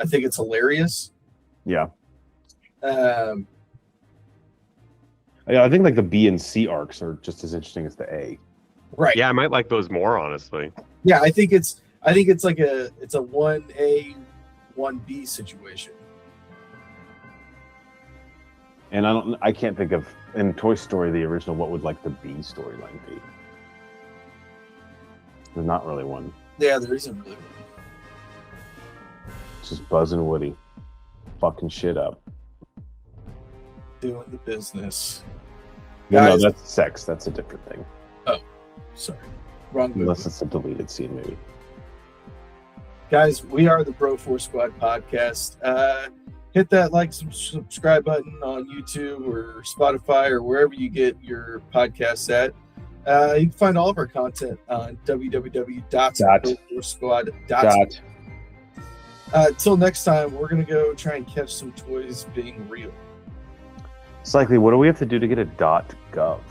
think it's hilarious. Yeah. Yeah, I think like the B and C arcs are just as interesting as the A. Right. Yeah, I might like those more, honestly. Yeah, I think it's like a 1A, 1B situation. And I can't think of in Toy Story the original what would like the B storyline be. There's not really one. Yeah, there isn't really one. It's just Buzz and Woody fucking shit up. Doing the business. No, Guys, that's sex. That's a different thing. Oh, sorry. Wrong movie. Unless it's a deleted scene, maybe. Guys, we are the Bro 4 Squad podcast. Hit that like, subscribe button on YouTube or Spotify or wherever you get your podcasts at. You can find all of our content on www.bro4squad.com. Till next time, we're going to go try and catch some toys being real. Cycly, what do we have to do to get a .gov?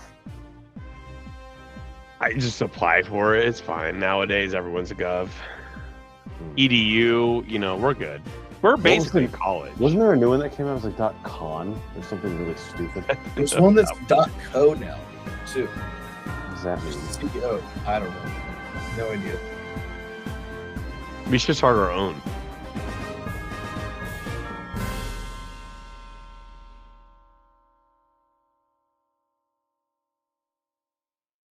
I just apply for it. It's fine. Nowadays, everyone's a gov. EDU, we're good. We're basically in college. Wasn't there a new one that came out? It was like .con or something really stupid. There's one that's .co now, too. What does that mean? CEO. I don't know. No idea. We should start our own.